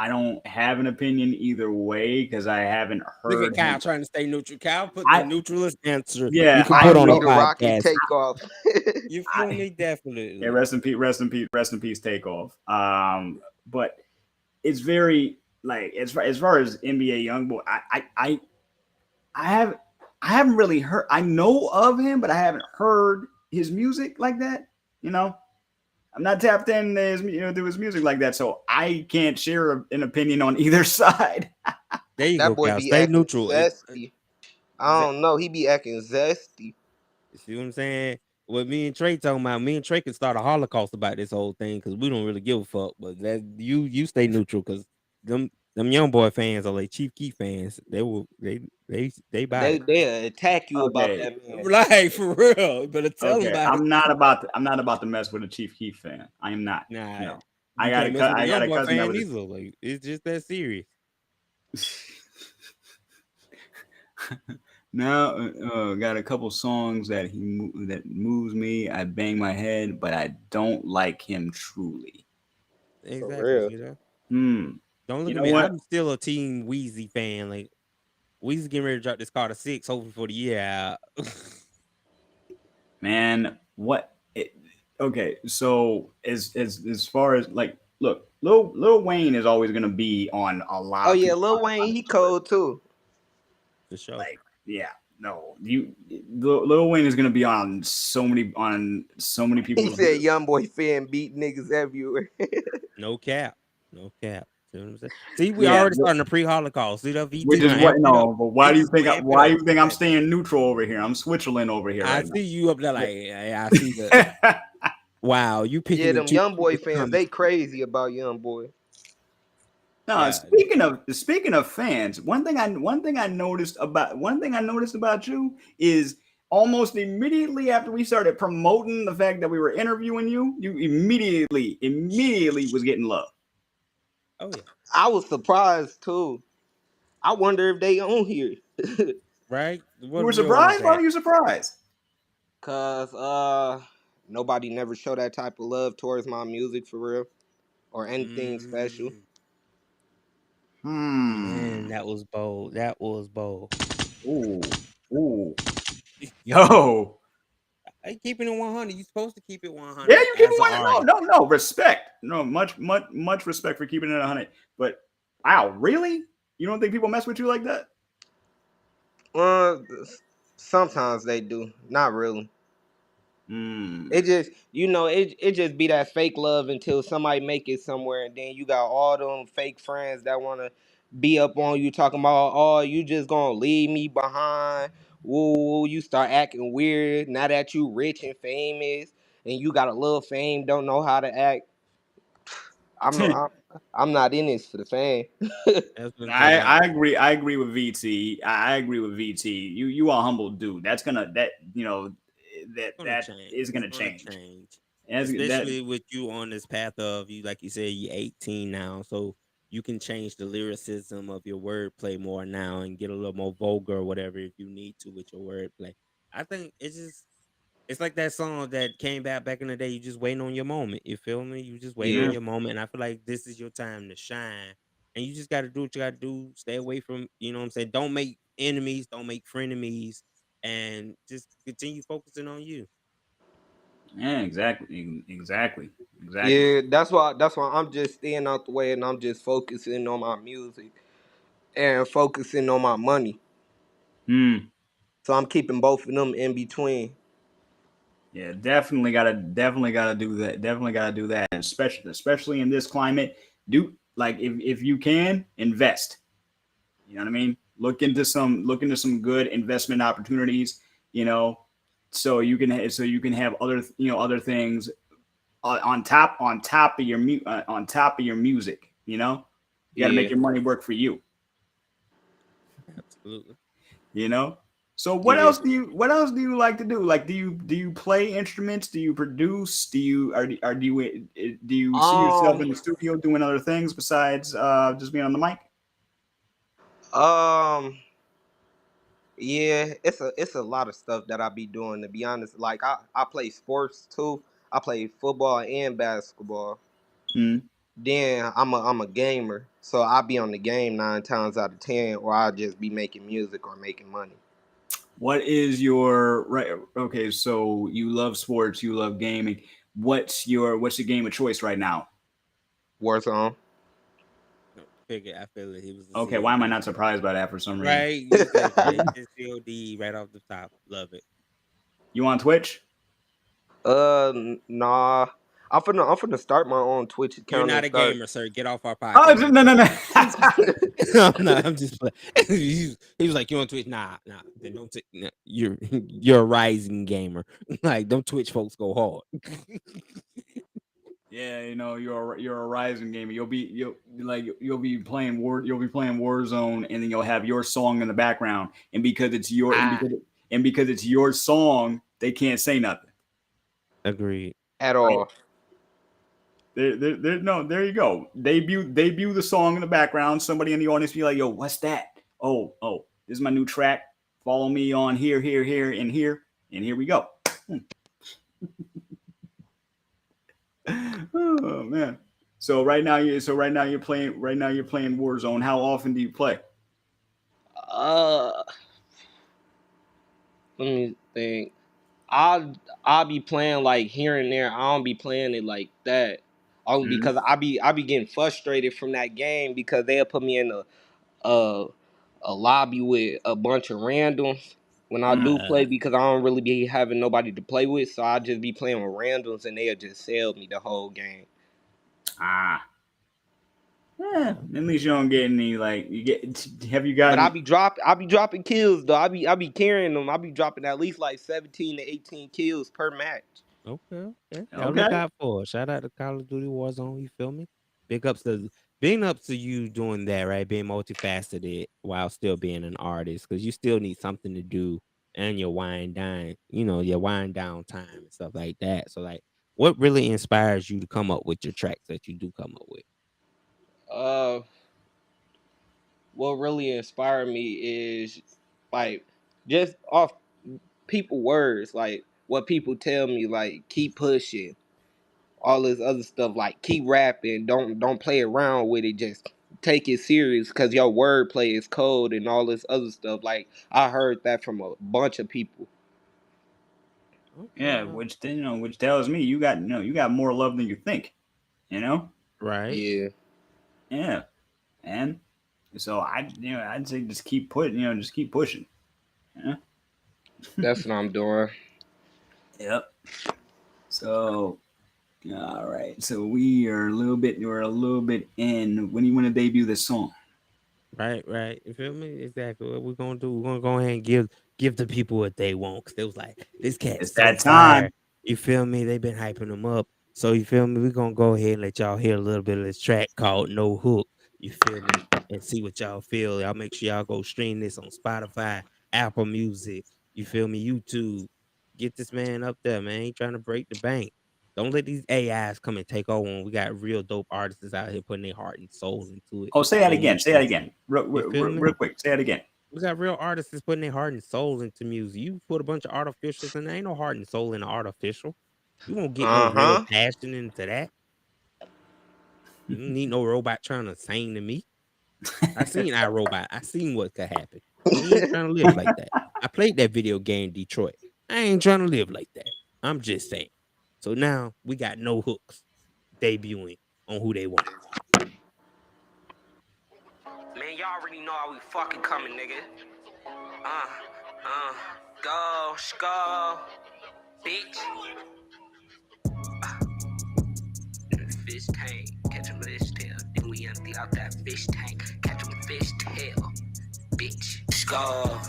don't have an opinion either way because I haven't Look at heard Kyle him. trying to stay neutral. Kyle put the I neutralist answer you yeah, can I put on a RP know. the Rocket podcast. Takeoff. You feel me? Yeah, Definitely. rest in peace, rest in peace, rest in peace, Takeoff. But it's very like as far as NBA YoungBoy, I have I haven't really heard. I know of him, but I haven't heard his music like that. You know, I'm not tapped in his to his music like that, so I can't share an opinion on either side. There you That go, boy Kyle. be Stay acting neutral. zesty. I don't know. He be acting zesty. See what I'm saying? What me and Trey talking about, me and Trey can start a holocaust about this whole thing because we don't really give a fuck. But that you stay neutral because them young boy fans are like Chief Keef fans. They will they buy it. They attack you about Okay, that man. Like for real. Better tell them okay. about it. I'm not about to mess with a Chief Keef fan. I am not. Nah, No, you can't mess with a I got young a boy cousin that fan was. either. Like it's just that serious. Now, got a couple songs that that moves me. I bang my head, but I don't like him truly. For Exactly. real. See that? Hmm. Don't look You at know me. what? I'm still a Team Wheezy fan. Like Weezy getting ready to drop this Carter 6, hopefully for the year out. Man, okay, so as far as like, look, Lil Wayne is always gonna be on a lot Oh of yeah, people Lil on Wayne, he this list. cold too. For sure. Like, yeah, no, Lil Wayne is gonna be on so many He people's said, lists. "Young boy fan beat niggas everywhere." No cap. No cap. See what I'm saying? See, we Yeah, already starting a pre-Holocaust. See that VT which is done what amp it up. no, but why do you think Amp it why do up. you think I'm staying neutral over here? I'm Switzerland over here I right see you up there like I see the now. wow, you picking Yeah, and them choosing young boy your fans, they comments. crazy about young boy. No, Yeah. speaking of fans, one thing I noticed about you is almost immediately after we started promoting the fact that we were interviewing you, you immediately was getting love. Oh yeah. I was surprised too. I wonder if they on here. Right? You What were real ones surprised? Why at? were you surprised? Cause nobody never show that type of love towards my music for real or anything special. Mm, man, Hmm. that was bold. That was bold. Ooh. Ooh. Yo. Hey, keeping it 100. You supposed to keep it Yeah, 100 you keep as an it 100. artist. No. Respect. No, much respect for keeping it 100. But wow, really? You don't think people mess with you like that? Uh, sometimes they do, not really. Hmm. It just it just be that fake love until somebody make it somewhere, and then you got all them fake friends that wanna be up on you talking about, oh, you just gonna leave me behind. Woo, you start acting weird now that you rich and famous, and you got a little fame, don't know how to act. I'm I'm, I'm not in this for the fame. That's what I'm I, saying. I agree. I agree with VT. I agree with VT. You are a humble dude. That's gonna that you know that Gonna that change. is It's gonna gonna change. change. That Especially with you on this path of you, like you said, you're 18 now, so you can change the lyricism of your wordplay more now and get a little more vulgar or whatever if you need to with your wordplay. I think it's like that song that came back in the day. You just waiting on your moment. You feel me? You just waiting on Yeah, yeah. your moment. And I feel like this is your time to shine. And you just got to do what you got to do. Stay away from, you know what I'm saying? Don't make enemies. Don't make frenemies. And just continue focusing on you. Yeah, exactly. yeah. That's why I'm just staying out the way, and I'm just focusing on my music and focusing on my money. Hmm. So I'm keeping both of them in between. Yeah, definitely gotta do that. Definitely gotta do that. Especially in this climate. Do like if you can invest. You know what I mean? Look into some good investment opportunities. you know, so you can have other other things on top of your on top of your music. You know, you got to make Yeah. your money work for you. Absolutely. You know. So Yeah. what else do you like to do? Like, do you play instruments? Do you produce? Do you do you see yourself Um. in the studio doing other things besides just being on the mic? Um. Yeah, it's a lot of stuff that I be doing, to be honest. Like I play sports too. I play football and basketball. Mm. Then I'm a gamer, so I be on the game 9 times out of 10, or I'll just be making music or making money. What is your right? Okay, so you love sports, you love gaming. What's your game of choice right now? Warzone. No, figure I feel it. He was a Okay, why am I COD. not surprised by that for some reason? Right? You said right. It's COD right off the top. Love it. You on Twitch? Nah. I'm finna start my own Twitch You're account not and a start. gamer, sir. Get off our Oh podcast. no no no! I'm not. I'm just playing. He was like, "You on Twitch? Nah. Then don't. Nah, you're a rising gamer. Like, don't Twitch folks go hard." Yeah, you're a rising gamer. You'll be playing Warzone, and then you'll have your song in the background, and because it's your I and because it's your song, they can't say nothing. agreed. At Right? all. No, there you go. Debut the song in the background. Somebody in the audience be like, "Yo, what's that? Oh, this is my new track. Follow me on here, and here, and here we go." Oh man. Right now you're playing Warzone. How often do you play? Uh, Let me think. I'll be playing like here and there. I don't be playing it like that. Only Mm-hmm. because I be getting frustrated from that game because they'll put me in a a lobby with a bunch of randoms when I do play because I don't really be having nobody to play with. So I just be playing with randoms and they'll just sell me the whole game. Ah. Yeah. At least you don't get any like you get. Have you But gotten? I be dropping kills though. I be carrying them. I be dropping at least like 17 to 18 kills per match. Okay. I'll look Okay. out for it. Shout out to Call of Duty Warzone. You feel me? Big ups to being up to you doing that, right? Being multifaceted while still being an artist, because you still need something to do and your wind down, your wind down time and stuff like that. So, like, what really inspires you to come up with your tracks that you do come up with? Uh, what really inspired me is like just off people words, like what people tell me, like keep pushing, all this other stuff, like keep rapping, don't play around with it, just take it serious because your wordplay is cold and all this other stuff. Like I heard that from a bunch of people. Okay. Yeah, which tells me you got more love than you think. You know. Right. Yeah, Yeah. And so I'd say just keep just keep pushing. Yeah. that's what I'm doing. Yep. So all right. So we're a little bit in. When you want to debut this song? Right. You feel me? Exactly. What we're gonna do? We're gonna go ahead and give the people what they want. Cause they was like, this cat's It's so that fire. time. You feel me? They've been hyping them up. So you feel me? We're gonna go ahead and let y'all hear a little bit of this track called No Hook. You feel me? And see what y'all feel. Y'all make sure y'all go stream this on Spotify, Apple Music. You feel me? YouTube. Get this man up there, man. He trying to break the bank. Don't let these AIs come and take over when we got real dope artists out here putting their heart and soul into it. Oh, say that And again. Say that again. you feel me? Real quick. Say that again. We got real artists that's putting their heart and soul into music. You put a bunch of artificials and there ain't no heart and soul in the artificial. You won't get no real Uh-huh. passion into that. You don't need no robot trying to sing to me. I seen iRobot. I seen what could happen. I ain't trying to live like that. I played that video game Detroit. I ain't trying to live like that. I'm just saying. So now we got No Hooks debuting on Who They Want. Man, y'all already know how we fucking coming, nigga. Go, skull, bitch. Fish tank, catch him with his tail. Then we empty out that fish tank, catch him with fish tail, bitch. Skull.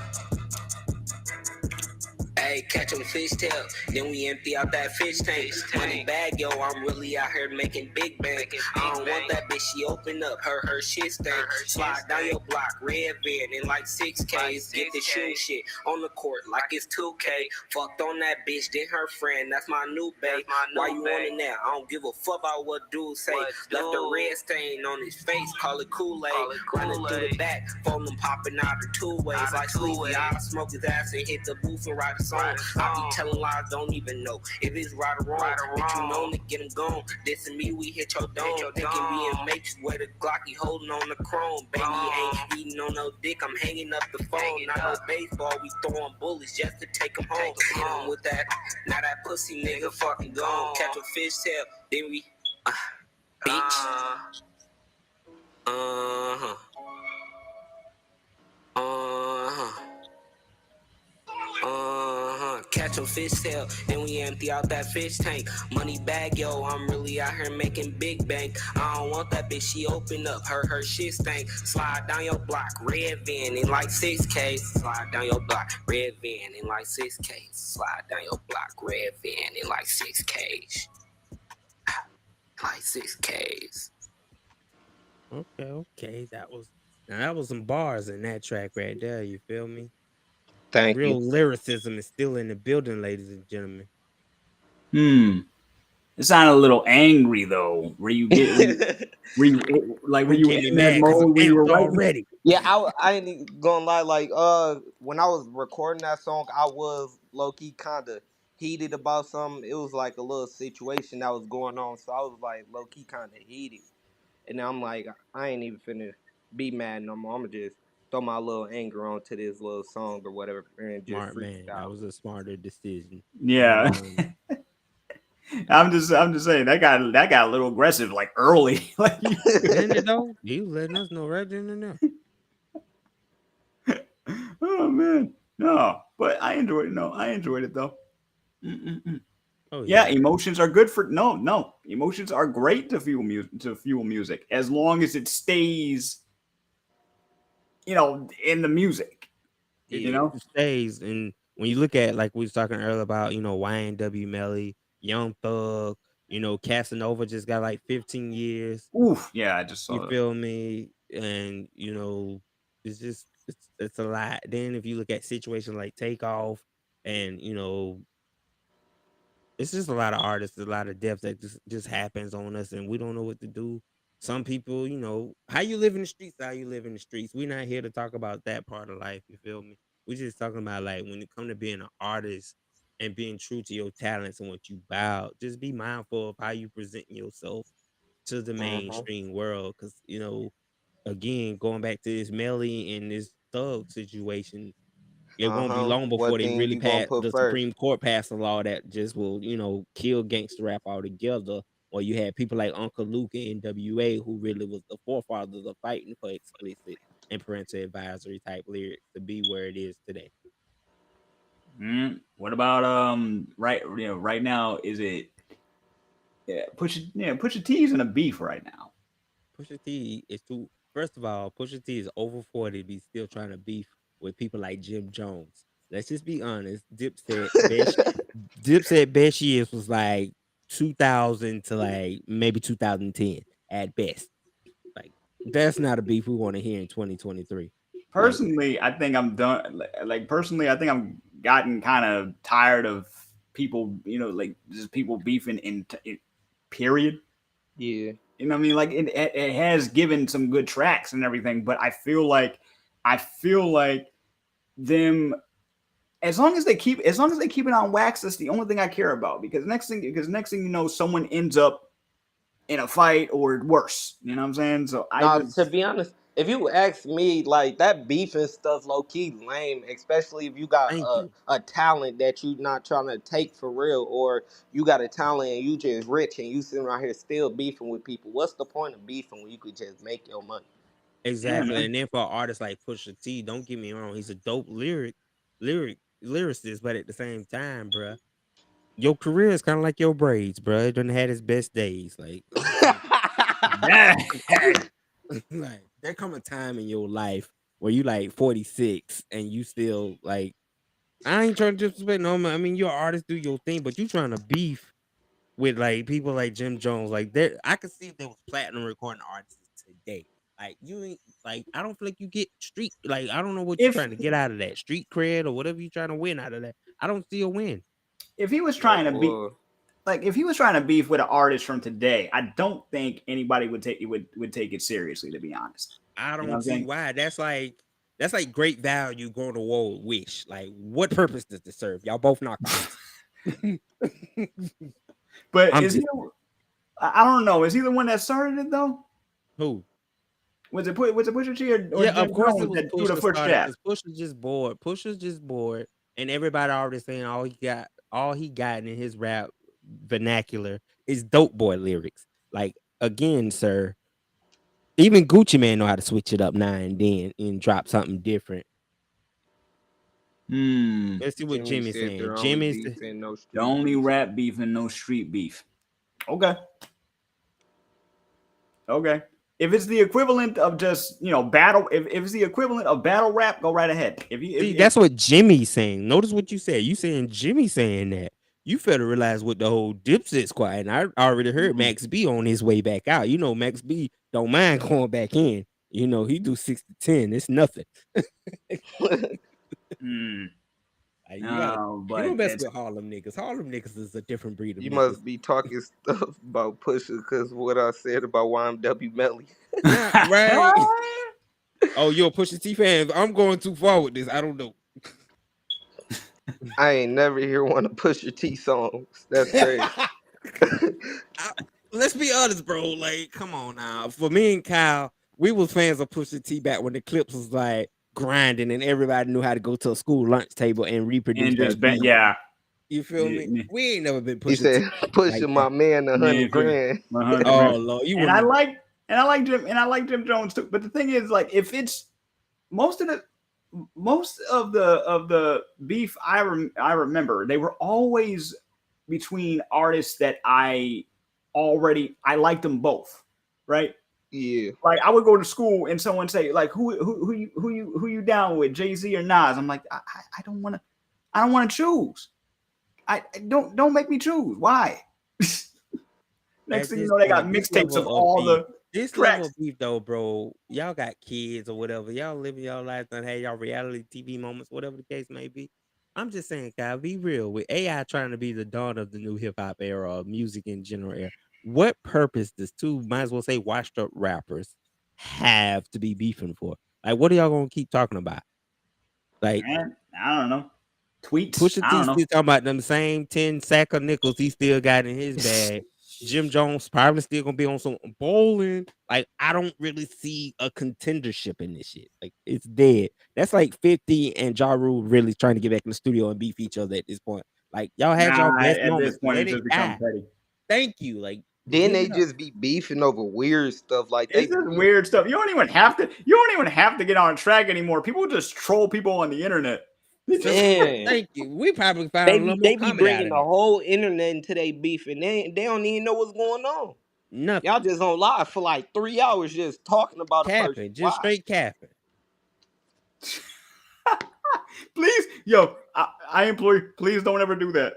Hey, catch 'em fishtail, then we empty out that fish tank. Money bag, yo, I'm really out here making big bank. I don't want that bitch, she open up, her shit stank. Slide down your block, red van in like 6Ks. Get the shoe shit on the court like it's 2K. Fucked on that bitch, then her friend, that's my new babe. Why you wanting that? I don't give a fuck about what dudes say. Left a red stain on his face, call it Kool-Aid. Running through the back, phone them popping out the two ways. Like Sleepy, I smoke his ass and hit the booth and write a song. I be telling lies, don't even know if it's right or wrong. But you know to get him gone. Dissing me, we hit your dome. Thinking we in Matrix, where the Glocky holding on the chrome. Baby ain't eating on no dick, I'm hanging up the phone. Not no baseball, we throwing bullets just to take him home. Hit him with that, now that pussy nigga fucking gone. Catch a fish tail, then we, bitch. Catch a fish tail, then we empty out that fish tank. Money bag, yo, I'm really out here making big bank. I don't want that bitch, she open up, her shit stank. Slide down your block, red van in like 6K. Slide down your block, red van in like 6K. Slide down your block, red van in like 6K. Like 6Ks. Okay. That was some bars in that track right there. You feel me? Thank you. Real lyricism is still in the building, ladies and gentlemen. It sounded a little angry though. Were you getting, were you in that mode when you were writing? Already? Yeah, I ain't even gonna lie. Like, when I was recording that song, I was low key kind of heated about something. It was like a little situation that was going on, so I was like low key kind of heated. And then I'm like, I ain't even finna be mad no more. I'ma just throw my little anger onto this little song or whatever and just Smart man. That freestyle. was a smarter decision. Yeah. I'm just saying that got a little aggressive like early. Like Didn't it though? You letting us know right then and there. Oh man. No, but I enjoyed it. No, I enjoyed it though. Oh yeah, emotions are good for no. Emotions are great to fuel music as long as it stays, in the music. It stays. And when you look at, like we was talking earlier about, YNW Melly, Young Thug, Casanova just got like 15 years. Oof, yeah, I just saw You that. feel me? And it's just it's a lot. Then if you look at situations like Takeoff, and it's just a lot of artists, a lot of depth that just happens on us, and we don't know what to do. Some people, how you live in the streets, how you live in the streets. We're not here to talk about that part of life. You feel me? We're just talking about, like, when it comes to being an artist and being true to your talents and what you bout, just be mindful of how you present yourself to the mainstream world. Because, again, going back to this Melly and this Thug situation, it won't be long before What they thing really you gonna pass put the first? Supreme Court passed a law that just will, kill gangster rap altogether. Or you had people like Uncle Luke and NWA, who really was the forefathers of fighting for explicit and parental advisory type lyrics to be where it is today. What about right now? Is it Pusha T's in a beef right now? Pusha T is too. First of all, Pusha T is over 40 to be still trying to beef with people like Jim Jones. Let's just be honest. Dipset best years was like 2000 to like maybe 2010 at best. Like, that's not a beef we want to hear in 2023. Personally, I think I'm done. Like personally, I think I'm gotten kind of tired of people, like just people beefing in period. Yeah. You know what I mean? Like it has given some good tracks and everything, but I feel like them, as long as they keep it on wax, that's the only thing I care about. Because next thing you know, someone ends up in a fight or worse. You know what I'm saying? So To be honest, if you ask me, like that beef and stuff, low key lame. Especially if you got Thank you. a talent that you not trying to take for real, or you got a talent and you just rich and you sitting around here still beefing with people. What's the point of beefing when you could just make your money? Exactly. Yeah, and then for artists like Pusha T, don't get me wrong, he's a dope lyricist, but at the same time, bruh, your career is kind of like your braids, bruh. It done had its best days. Like, like there come a time in your life where you like 46 and you still like I ain't trying to disrespect no man. I mean, you're an artist, do your thing, but you trying to beef with like people like Jim Jones. Like there, I could see if there was platinum recording artists today. Like you ain't like I don't feel like you get street. Like I don't know what you're If trying to get out of that street cred or whatever you're trying to win out of that. I don't see a win. he was trying to be like if he was trying to beef with an artist from today, I don't think anybody would take it seriously. To be honest, I you know what don't I'm see saying? why. That's like great value going to war with Wish. Like what purpose does this serve? Y'all both knockouts. But I'm is he? I don't know. Is he the one that started it though? Who? Was it Pusha T or Yeah, Jim of course it Jones was that threw the Pusha first started jab? because Pusha's just bored. Pusha's just bored, and everybody already saying all he got in his rap vernacular is dope boy lyrics. Like again, sir, even Gucci Man know how to switch it up now and then and drop something different. Let's see what Jimmy Jimmy's said saying. they're only Jimmy's beef and no The street only beef. rap beef and no street beef. Okay. Okay. If it's the equivalent of just battle, if it's the equivalent of battle rap, go right ahead. See, that's what Jimmy's saying. Notice what you said. You saying Jimmy saying that. You fail to realize what the whole Dipset squad. And I already heard Max B on his way back out. You know, Max B don't mind going back in. You know, he do 6 to 10. It's nothing. Like, you don't mess with Harlem niggas. Harlem niggas is a different breed of You niggas. must be talking stuff about Pusha because what I said about YMW Melly. Yeah, right. Oh, you're a Pusha T fan. I'm going too far with this. I don't know. I ain't never hear one of Pusha T songs. That's crazy. Let's be honest, bro. Like, come on now. For me and Kyle, we was fans of Pusha T back when the clips was like grinding and everybody knew how to go to a school lunch table and reproduce and just that beat. yeah. You feel me? We ain't never been Pusha He said, T pushing like my that. man 100 grand. 100 Oh grand. Lord, you And I like Jim Jones too. But the thing is, like, if it's most of the beef I remember, they were always between artists that I liked them both, right? Yeah. Like I would go to school and someone say like who you down with, Jay-Z or Nas? I'm like I don't want to choose. I don't make me choose. Why? Next thing you know, they got mixtapes of all the this tracks. level of beef though, bro. Y'all got kids or whatever. Y'all living y'all life and hey, y'all reality TV moments, whatever the case may be. I'm just saying, Kyle, be real. With AI trying to be the dawn of the new hip hop era or music in general era, what purpose does two might as well say washed up rappers have to be beefing for? Like, what are y'all gonna keep talking about? Like, man, I don't know. Tweets. Pusha I T don't know. still talking about them same 10 sack of nickels he still got in his bag. Jim Jones probably still gonna be on some bowling. Like, I don't really see a contendership in this shit. Like, it's dead. That's like 50 and Ja Rule really trying to get back in the studio and beef each other at this point. Like, y'all had y'all best At moments. this point, Let it's just it become die. petty. Thank you. Like, Then they just be beefing over weird stuff. Like It's just weird stuff. You don't even have to get on track anymore. People just troll people on the internet. Man, thank you. We probably found a little more they be comedy out bringing of the it. whole internet into their beef, and they don't even know what's going on. Nothing. Y'all just on live for like 3 hours just talking about a person. Capping, just straight capping. Please, I implore you, please don't ever do that.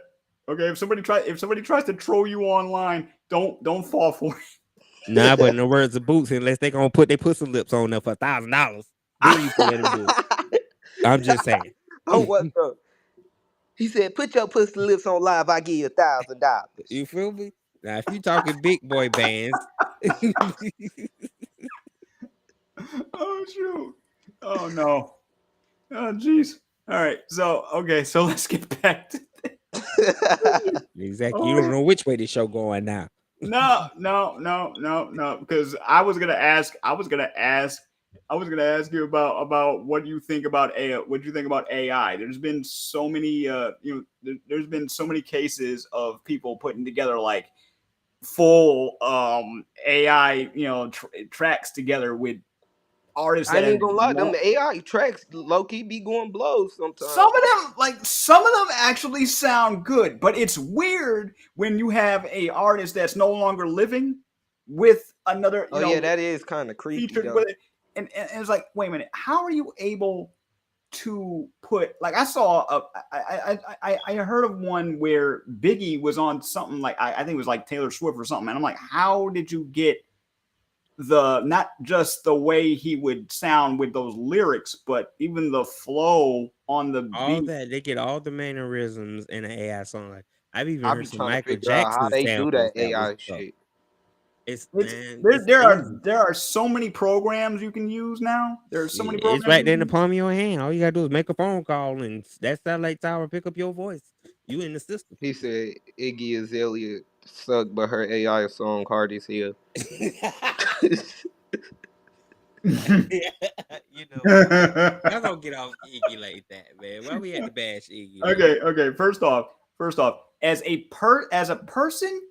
Okay, if somebody tries to troll you online, don't fall for it. Nah, but in the words of Boots, unless they gonna put their pussy lips on there for $1,000, then you can let them do it. I'm just saying. Oh, what the? He said, "Put your pussy lips on live. I give you $1,000." You feel me? Now, if you talking big boy bands, Oh shoot! Oh no! Oh jeez! All right, so let's get back to exactly. You don't know which way the show going now. No, because I was gonna ask you about what you think about AI. What you think about AI? There's been so many, there's been so many cases of people putting together like full AI, tracks together with artists. I ain't gonna lie, them AI tracks low key be going blows sometimes. Some of them actually sound good, but it's weird when you have a artist that's no longer living with another. Yeah, that is kind of creepy. Featured with it, and it's like, wait a minute, how are you able to put like I saw I heard of one where Biggie was on something like I think it was like Taylor Swift or something, and I'm like, how did you get the not just the way he would sound with those lyrics, but even the flow on the All beat? that they get all the mannerisms in an AI song. Like I've even I heard be some trying to Michael figure out how Jackson they do samples that that was AI dope. shit. It's It's man, there. it's There easy. are so many programs you can use now. There are so many Shit, programs. it's right you there in can the use. palm of your hand. All you gotta do is make a phone call, and that satellite tower pick up your voice. You in the system. He said Iggy Azalea sucked, but her AI song hard as hell. You know what? Y'all gonna get off Iggy like that, man. Why we had to bash Iggy like that? Okay. First off, as a person,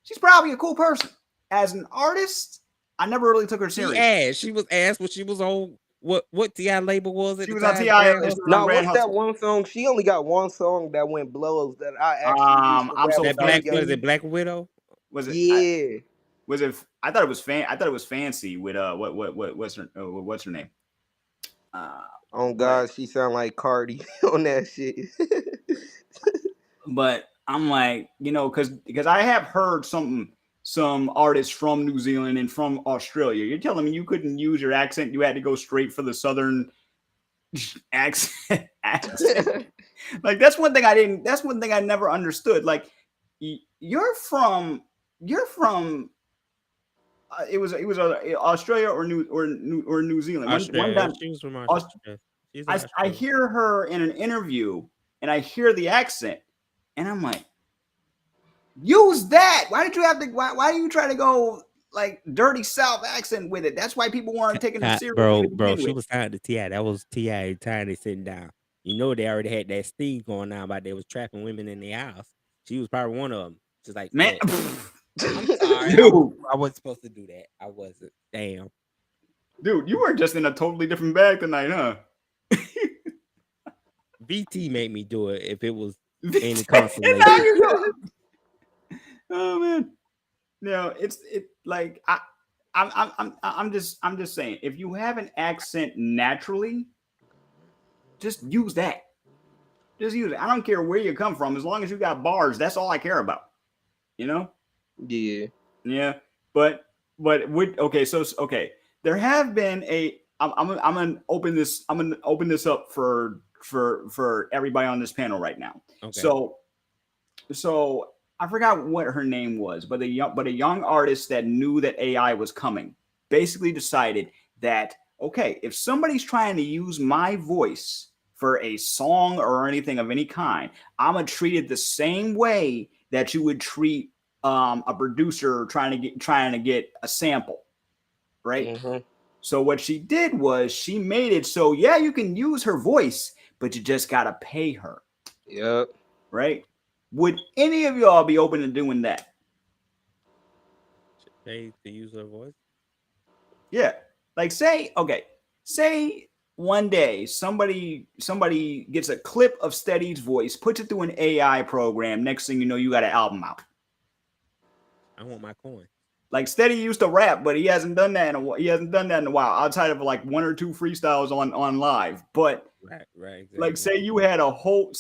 she's probably a cool person. As an artist, I never really took her serious. She was asked what she was on. What Ti label was at She the was on time? Ti. Grand She was Hustle? on Nah, Grand what's that Hustle. one song? She only got one song that went blows that I actually used to I'm rap so That when I was black fancy. was younger. it Black Widow? Was it? Yeah. Was it? I thought it was I thought it was fancy with what's her name? Oh But God, she sound like Cardi on that shit. but I'm like, because I have heard some artists from New Zealand and from Australia. You're telling me you couldn't use your accent? You had to go straight for the southern accent. Like that's one thing I didn't. That's one thing I never understood. Like you're from it was Australia or New Zealand. One Australia. time She was from Australia. She's I Australian. hear her in an interview and I hear the accent and I'm like, use that. Why did you have to? Why do you try to go like dirty South accent with it? That's why people weren't taking her seriously to Bro, begin she with. was signed to Ti. That was Ti time they sitting down. You know they already had that sting going on about they was trapping women in their house. She was probably one of them. Just like, Man, look, I'm sorry, dude, I wasn't supposed to do that. I wasn't. Damn. you were just in a totally different bag tonight, huh? VT made me do it if it was any And now consolation. you go. Oh man, no, it like I'm just saying if you have an accent naturally, just use that. Just use it. I don't care where you come from, as long as you got bars. That's all I care about. You know? Yeah. Yeah. But with okay, so okay, there have been a. I'm gonna open this. I'm gonna open this up for everybody on this panel right now. Okay. So I forgot what her name was, but a young artist that knew that AI was coming basically decided that okay, if somebody's trying to use my voice for a song or anything of any kind, I'm gonna treat it the same way that you would treat a producer trying to get a sample, right? Mm-hmm. So what she did was she made it so yeah, you can use her voice, but you just gotta pay her. Yep. Right? Would any of y'all be open to doing that? Pay to use her voice. Yeah. Like say one day somebody gets a clip of Steady's voice, puts it through an AI program. Next thing you know, you got an album out. I want my coin. Like Steady used to rap, but he hasn't done that in a while, outside of like one or two freestyles on live. But Right, exactly. like say you had a whole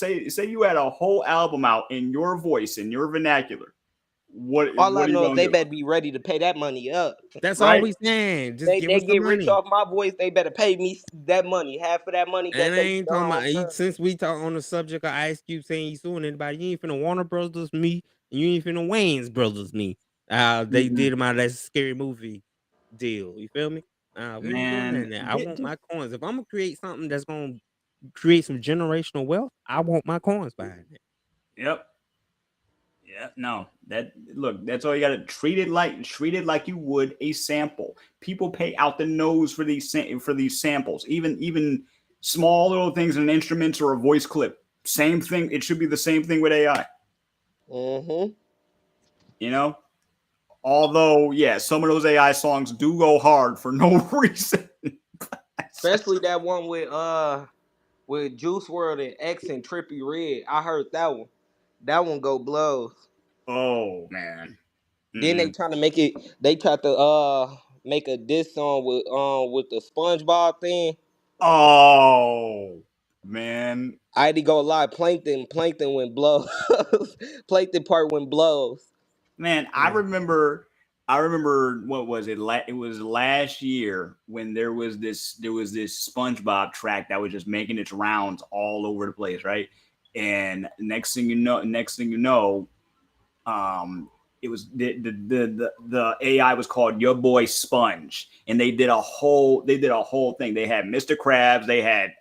album out in your voice, in your vernacular. What All I are you know is gonna they do? better be ready to pay that money up. That's all Right? we saying. Just They give us the get rich money. off my voice. They better pay me that money. Half of that money that And I they ain't talking about since we talk on the subject of Ice Cube saying he's suing anybody. You ain't finna Warner Brothers me, and you ain't finna Wayne's Brothers me. They did him out of that scary movie deal. You feel me? We ain't doing that. I want my coins. If I'm gonna create something that's gonna create some generational wealth, I want my coins behind it. Yep. Yeah, no. That's all you gotta treat it like you would a sample. People pay out the nose for these samples. Even small little things in instruments or a voice clip. Same thing. It should be the same thing with AI. Mm-hmm. You know? Although, yeah, some of those AI songs do go hard for no reason. Especially that one with Juice WRLD and X and Trippie Redd. I heard that one. That one go blows. Oh man. Then they trying to make it. They tried to make a diss song with the SpongeBob thing. Oh. Man, I had to go lie. Plankton went blows. Plankton part went blows. man, I remember what was it? It was last year when there was this SpongeBob track that was just making its rounds all over the place, right? And next thing you know, um it was the AI was called Your Boy Sponge, and they did a whole thing. They had Mr. Krabs, they had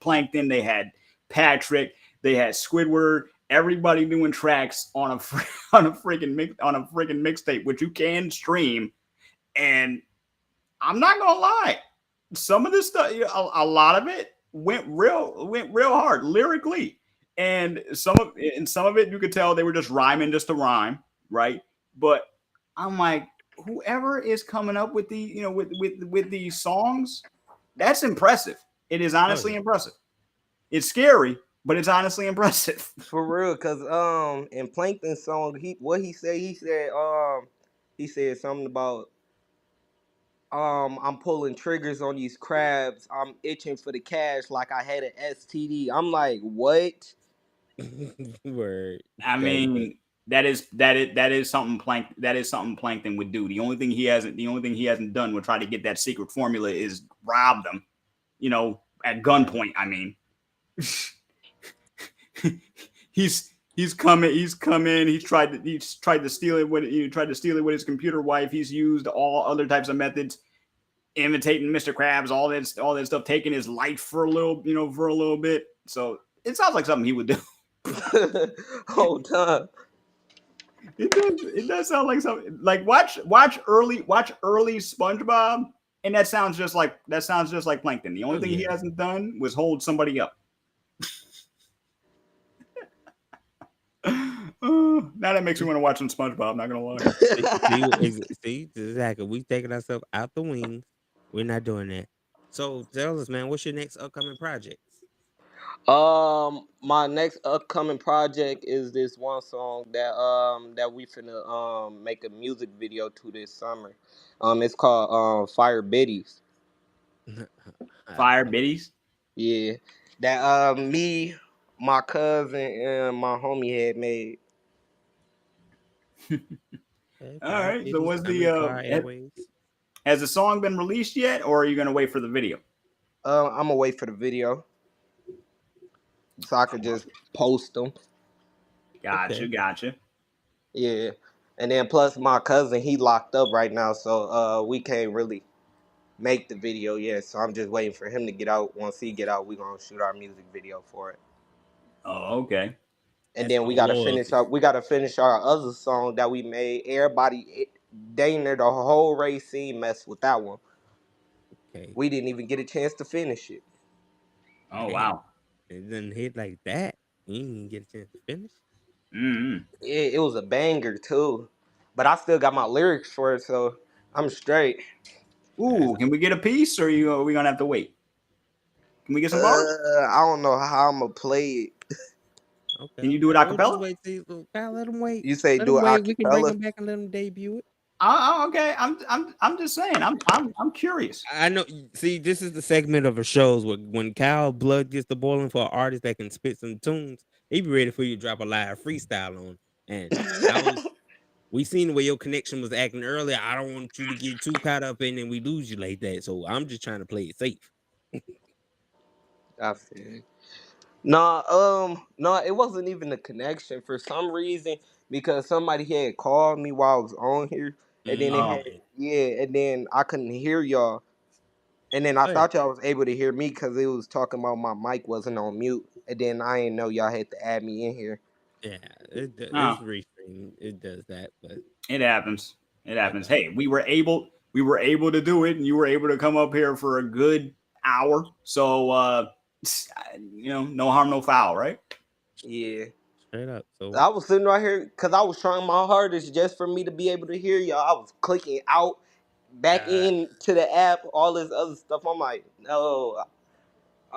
Plankton, they had Patrick, they had Squidward, everybody doing tracks on a on a freaking mixtape, which you can stream. And I'm not gonna lie, some of this stuff, a lot of it went real hard lyrically, and some of it you could tell they were just rhyming just to rhyme, right? But I'm like, whoever is coming up with with these songs, that's impressive. It is Oh honestly yeah. impressive. It's scary, but it's honestly impressive. For real, cause in Plankton's song, he said something about I'm pulling triggers on these crabs. I'm itching for the cash like I had an STD. I'm like, what? Word. I That's good. mean, that is something Plankton would do. The only thing he hasn't done would try to get that secret formula is rob them, at gunpoint. I mean, he's come in. He's tried to steal it with his computer wife. He's used all other types of methods, imitating Mr. Krabs, all that stuff, taking his life for a little bit. So it sounds like something he would do. Whole time. It does sound like something, like watch early SpongeBob, and that sounds just like Plankton. The only Oh thing he yeah. hasn't done was hold somebody up. Now that makes me want to watch some SpongeBob. I'm not gonna lie. See, exactly. We taking ourselves out the wings. We're not doing that. So tell us, man, what's your next upcoming projects? My next upcoming project is this one song that we finna make a music video to this summer. It's called Fire Biddies. Fire biddies. Yeah, that me, my cousin, and my homie had made. Okay, All Fire right. So Biddies what's the coming to our airways. has the song been released yet, or are you gonna wait for the video? I'm gonna wait for the video so I could just post them. Gotcha, Okay. gotcha. Yeah, and then plus my cousin he locked up right now, so we can't really make the video yet. So I'm just waiting for him to get out. Once he get out, we gonna shoot our music video for it. Oh, okay. And That's then we called gotta finish loyalty. our other song that we made. Everybody, dang near the whole race scene messed with that one. Okay. We didn't even get a chance to finish it. Oh, Damn. wow. It doesn't hit like that. You didn't get a chance to finish. Mm-hmm. It was a banger too, but I still got my lyrics for it, so I'm straight. That's Ooh, can we get a piece, or are we gonna have to wait? Can we get some bars? I don't know how I'm gonna play it. okay. Can you do it Okay. a We'll just cappella? wait. See, Kyle, let them wait. You say Let do them it wait. We can bring acapella? them back and let them debut it. Okay. I'm just saying. I'm curious. I know. See, this is the segment of a shows where when Kyle blood gets to boiling for an artist that can spit some tunes, he be ready for you to drop a live freestyle on. And that was we seen the way your connection was acting earlier. I don't want you to get too caught up in and we lose you like that. So I'm just trying to play it safe. I feel. No, it wasn't even a connection for some reason because somebody had called me while I was on here, and then it Oh, had and then I couldn't hear y'all, and then I Oh yeah, thought y'all was able to hear me because it was talking about my mic wasn't on mute, and then I didn't know y'all had to add me in here. yeah. It's oh, restream. It does that, but it happens. It it happens. Hey, happens. we were able to do it, and you were able to come up here for a good hour. So, no harm, no foul, right? Yeah, Straight up. So I was sitting right here because I was trying my hardest just for me to be able to hear y'all. I was clicking out, back uh, in to the app, all this other stuff. I'm like, no,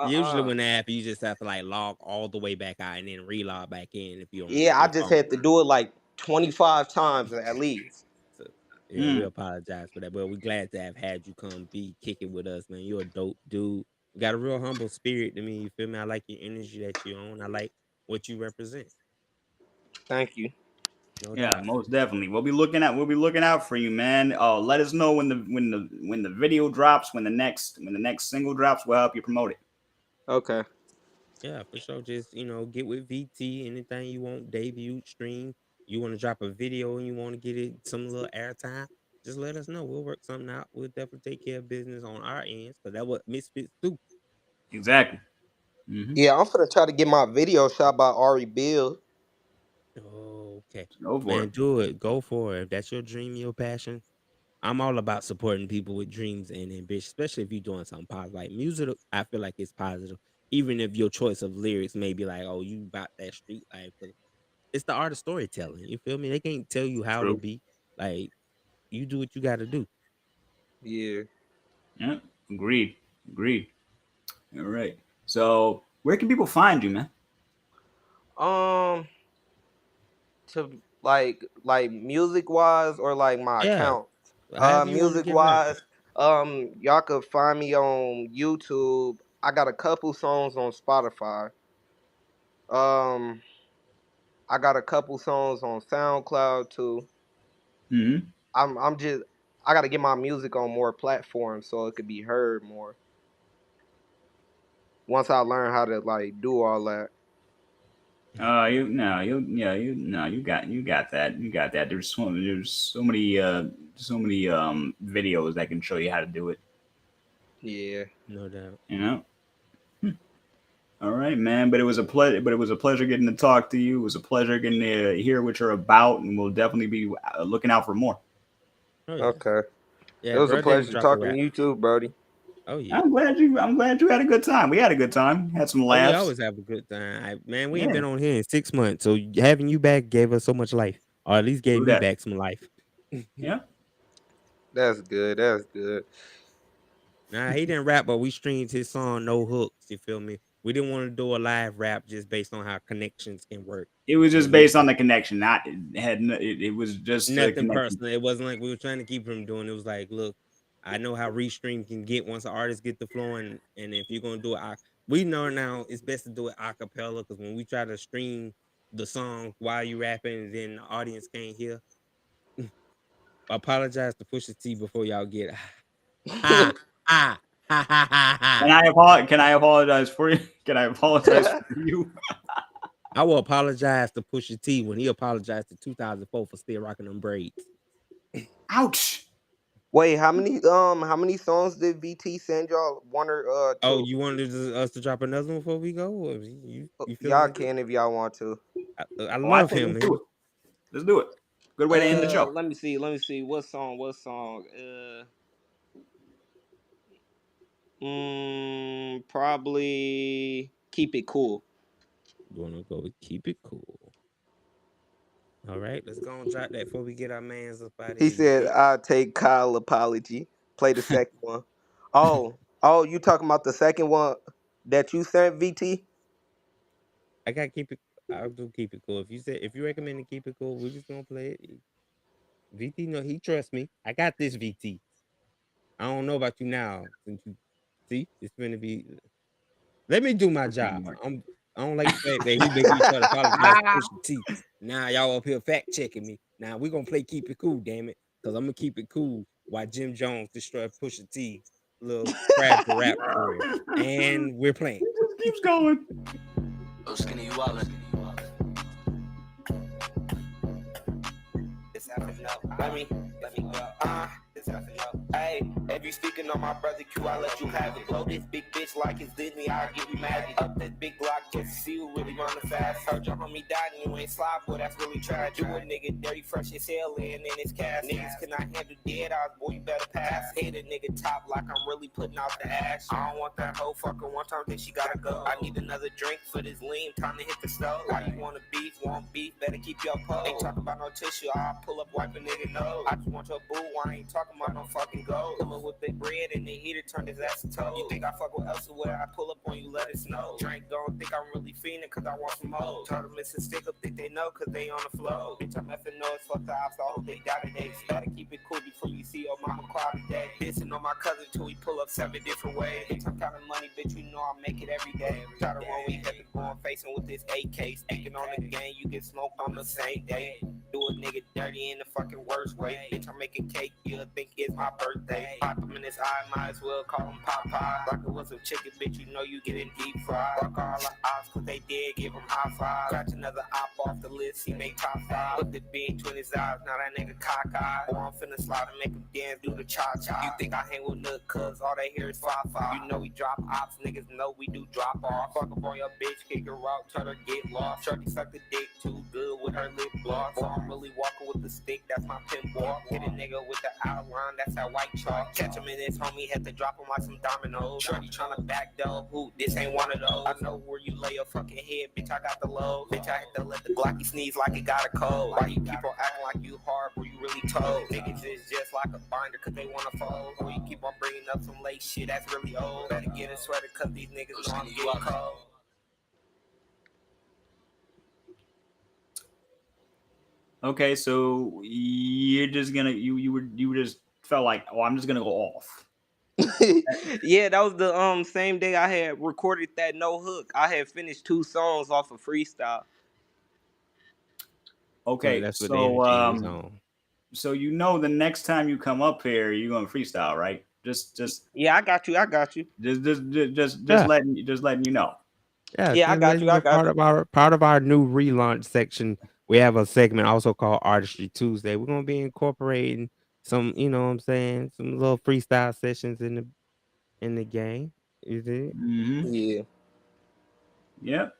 usually uh-uh. when the app, you just have to like log all the way back out and then relog back in if you're on like Yeah, I your just phone. had to do it like 25 times at least. So yeah, we Mm. apologize for that, but we're glad to have had you come be kicking with us, man. You're a dope dude. You got a real humble spirit to me. You feel me? I like your energy that you own. I like what you represent. Thank you. No Yeah, doubt. most definitely. We'll be looking out for you, man. Let us know when the video drops, when the next single drops. We'll help you promote it. Okay. Yeah, for sure. Just get with VT. Anything you want, debut, stream. You want to drop a video and you want to get it some little airtime. Just let us know. We'll work something out. We'll definitely take care of business on our ends because that's what Misfits do. Exactly. Mm-hmm. Yeah, I'm gonna try to get my video shot by Ari Bill. Oh, okay. Go for Man, it. do it. Go for it. If that's your dream, your passion. I'm all about supporting people with dreams and ambition, especially if you're doing something positive. Like music, I feel like it's positive. Even if your choice of lyrics may be like, oh, you about that street life. But it's the art of storytelling. You feel me? They can't tell you how to True. be. Like, you do what you got to do. Yeah. Yeah. Agreed. All right. So, where can people find you, man? To like music wise or like my Yeah. account. However you want to Music get it out there. wise, y'all could find me on YouTube. I got a couple songs on Spotify. Um, I got a couple songs on SoundCloud too. Mm-hmm. I'm just I gotta get my music on more platforms so it could be heard more. Once I learn how to like do all that. You got that. There's so many videos that can show you how to do it. Yeah. No doubt. You know. All right, man. But it was a pleasure. Getting to talk to you. It was a pleasure getting to hear what you're about, and we'll definitely be looking out for more. Oh, yeah. Okay. It Yeah, was a bro didn't pleasure drop a talking rap. to you too, Brody. Oh, yeah. I'm glad you had a good time. We had a good time. Had some Oh, we laughs. always have a good time. Man, we ain't Yeah. been on here in 6 months. So having you back gave us so much life. Or at least gave True me that. back some life. Yeah. That's good. That's good. Nah, he didn't rap, but we streamed his song No Hooks. You feel me? We didn't want to do a live rap just based on how connections can work. It was And just we based on the connection. It was just a nothing connection. personal. It wasn't like we were trying to keep him doing. It was like, look, I know how restream can get once an artist get the flow, and if you're gonna do it, we know now it's best to do it a cappella because when we try to stream the song while you rapping, then the audience can't hear. Apologize to Pusha T before y'all get ah ah ha ha ha ha. Can I apologize for you? Can I apologize for you? I will apologize to Pusha T when he apologized to 2004 for still rocking them braids. Ouch. Wait, how many songs did VT send y'all? One or Oh, two? you wanted us to drop another one before we go? Or you feeling Y'all like it? can if y'all want to. I Oh, I love think him. let's do it. Good way to end the show. Let me see. What song? Probably Keep It Cool. You wanna go with Keep It Cool? All right, let's go and drop that before we get our mans up out of He here. You said, dig? "I'll take Kyle apology." Play the second one. Oh, you talking about the second one that you sent, VT? I got Keep It. I'll do Keep It Cool. If you recommend to Keep It Cool, we're just gonna play it. VT, no, he trusts me. I got this, VT. I don't know about you now. Since you see, it's gonna be. Let me do my job. I don't like the fact that he make me try to apologize to Pusha T. Now y'all up here fact checking me. Now we're gonna play Keep It Cool, damn it. Cause I'm gonna keep it cool while Jim Jones destroy Pusha T little fragile rap career. And we're playing. It just keeps going. Oh, skinny, you wildin'. It's happening up. Let me go. It's happening up. Hey, if you speaking on my brother Q, I let you have it. Blow this big bitch like it's Disney, I'll give you magic. Up this big block just to see who really running fast. Heard your homie died and you ain't slide, boy, that's really tragic. You a nigga dirty, fresh as hell, and in his cast. Niggas cannot handle dead eyes, boy, you better pass. Hit a nigga top like I'm really putting out the ash. I don't want that hoe fucker one time, then she gotta go. I need another drink for this lean, time to hit the stove. Why you wanna beef, want beef, better keep your pole. Ain't talking about no tissue, I'll pull up, wipe a nigga nose. I just want your boo, I ain't talking talking about no fucking gold. Pulling with big bread and the heater turned his ass to toad. You think I fuck with elsewhere? I pull up on you, let it snow. Drink don't think I'm really fiending cause I want some more. Try to miss a stick up, think they know cause they on the flow. Bitch, I'm F.N.O, it's fuck the ops, I hope they die today. So gotta keep it cool before you see your mama cry today. Dissing on my cousin till we pull up 7 different ways. Bitch, I'm counting money, bitch, you know I make it every day. Try to run, we have to go on facing with this AK. Speaking on the game, you get smoked on the same day. Do a nigga dirty in the fucking worst way. Bitch, I'm making cake, you'll think it's my birthday. Pop him in his eye, might as well call him Popeye. Like it was some chicken, bitch, you know you getting deep fried. Fuck all the ops, cause they did give him high five. Scratch another op off the list, he made top 5. Looked at being between his eyes, now that nigga cockeyed. Or I'm finna slide and make him dance, do the cha-cha. You think I hang with Nook, cause all they hear is 5-5. You know we drop ops, niggas know we do drop off. Fuck up on your bitch, kick her out, try to get lost. Shorty suck the dick too good with her lip gloss. Or I'm really walking with the stick, that's my pimp walk. Hit a nigga with the outline, that's that white chalk. Catch him in his homie, had to drop him like some dominoes. Shorty tryna back down, who? This ain't one of those. I know where you lay your fucking head, bitch, I got the low. Bitch, I had to let the Glocky sneeze like it got a cold. Why you keep on acting like you hard, where you really told? Niggas is just like a binder, cause they wanna fold. Or you keep on bringing up some late shit that's really old. Better get a sweater, cause these niggas know I'm getting cold. Okay, so you're just gonna you just felt like, oh, I'm just gonna go off. Yeah, that was the same day I had recorded that no hook. I had finished 2 songs off of freestyle. So Okay, that's what the so energy was on. so you know the next time you come up here, you're gonna freestyle, right? Just Yeah, I got you. Yeah. letting you know. Yeah, Yeah, I just got letting you. you I know, got you. part of our new relaunch section. We have a segment also called Artistry Tuesday. We're gonna be incorporating some, you know what I'm saying, some little freestyle sessions in the game. Is it? Mm-hmm. Yeah. Yep.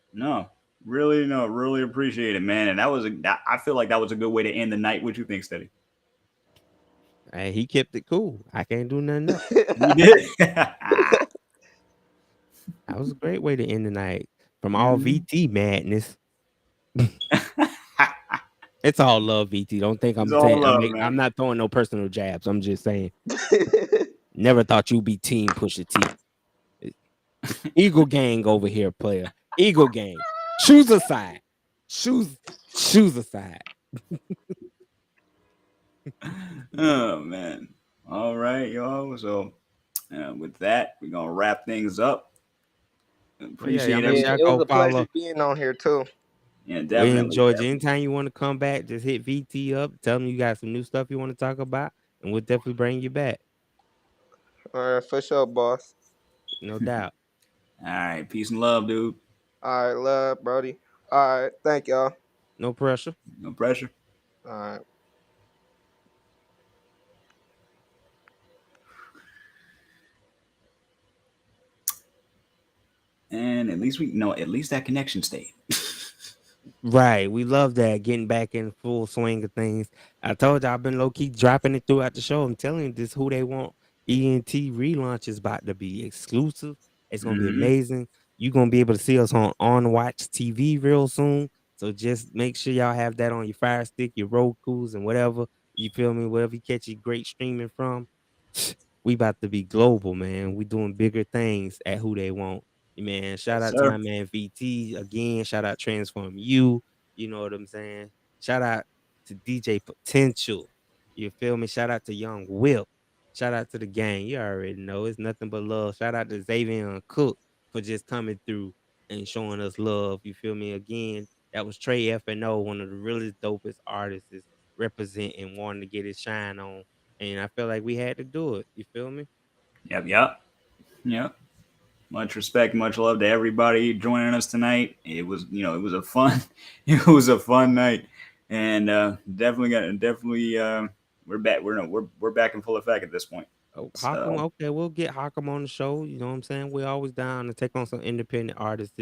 Really appreciate it, man. And I feel like that was a good way to end the night. What you think, Steady? Hey, he kept it cool. I can't do nothing else. You did. That was a great way to end the night. From all Mhm. VT madness. It's all love, VT. Don't think It's all love, I'm man. not throwing no personal jabs. I'm just saying. Never thought you'd be team Pusha T. Eagle gang over here, player. Eagle gang. Shoes aside. Shoes aside. Oh man. All right, y'all. So with that, we're gonna wrap things up. Appreciate make it. sure Yeah, I it was go a pleasure follow. being on here too. Yeah, We definitely. enjoyed you. Anytime you want to come back, just hit VT up. Tell them you got some new stuff you want to talk about, and we'll definitely bring you back. All right, for sure, boss. No doubt. All right. Peace and love, dude. All right, love, Brody. All right, thank y'all. No pressure. No pressure. All right. And at least that connection stayed. Right. We love that, getting back in full swing of things. I told you I've been low key dropping it throughout the show. I'm telling you, this Who They Want ENT relaunch is about to be exclusive. It's gonna be Mm-hmm. amazing. You're gonna be able to see us on Watch TV real soon. So just make sure y'all have that on your Fire Stick, your Roku's, and whatever. You feel me? Whatever you catch your great streaming from. We about to be global, man. We doing bigger things at Who They Want. Man, shout Yes, out to my sir. man VT again. Shout out Transform You. You know what I'm saying? Shout out to DJ Potential. You feel me? Shout out to Young Whip. Shout out to the gang. You already know it's nothing but love. Shout out to Xavier and Cook for just coming through and showing us love. You feel me? Again, that was Trey FN.O, one of the realest dopest artists representing, wanting to get his shine on. And I feel like we had to do it. You feel me? Yep. Much respect, much love to everybody joining us tonight. It was, it was a fun, it was a fun night, and definitely we're back. We're back in full effect at this point. Oh, Hockham, So okay, we'll get Hockham on the show. You know what I'm saying? We're always down to take on some independent artists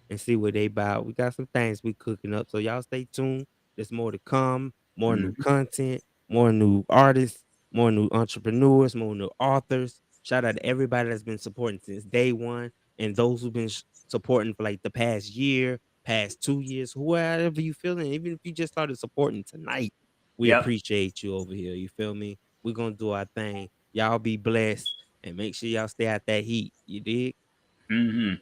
and see what they about. We got some things we cooking up, so y'all stay tuned. There's more to come, more new mhm. content, more new artists, more new entrepreneurs, more new authors. Shout out to everybody that's been supporting since day one, and those who've been supporting for like the past year, past 2 years, whoever you feeling. Even if you just started supporting tonight, we Yep. appreciate you over here. You feel me? We're gonna do our thing. Y'all be blessed and make sure y'all stay out that heat. You dig? Mm-hmm.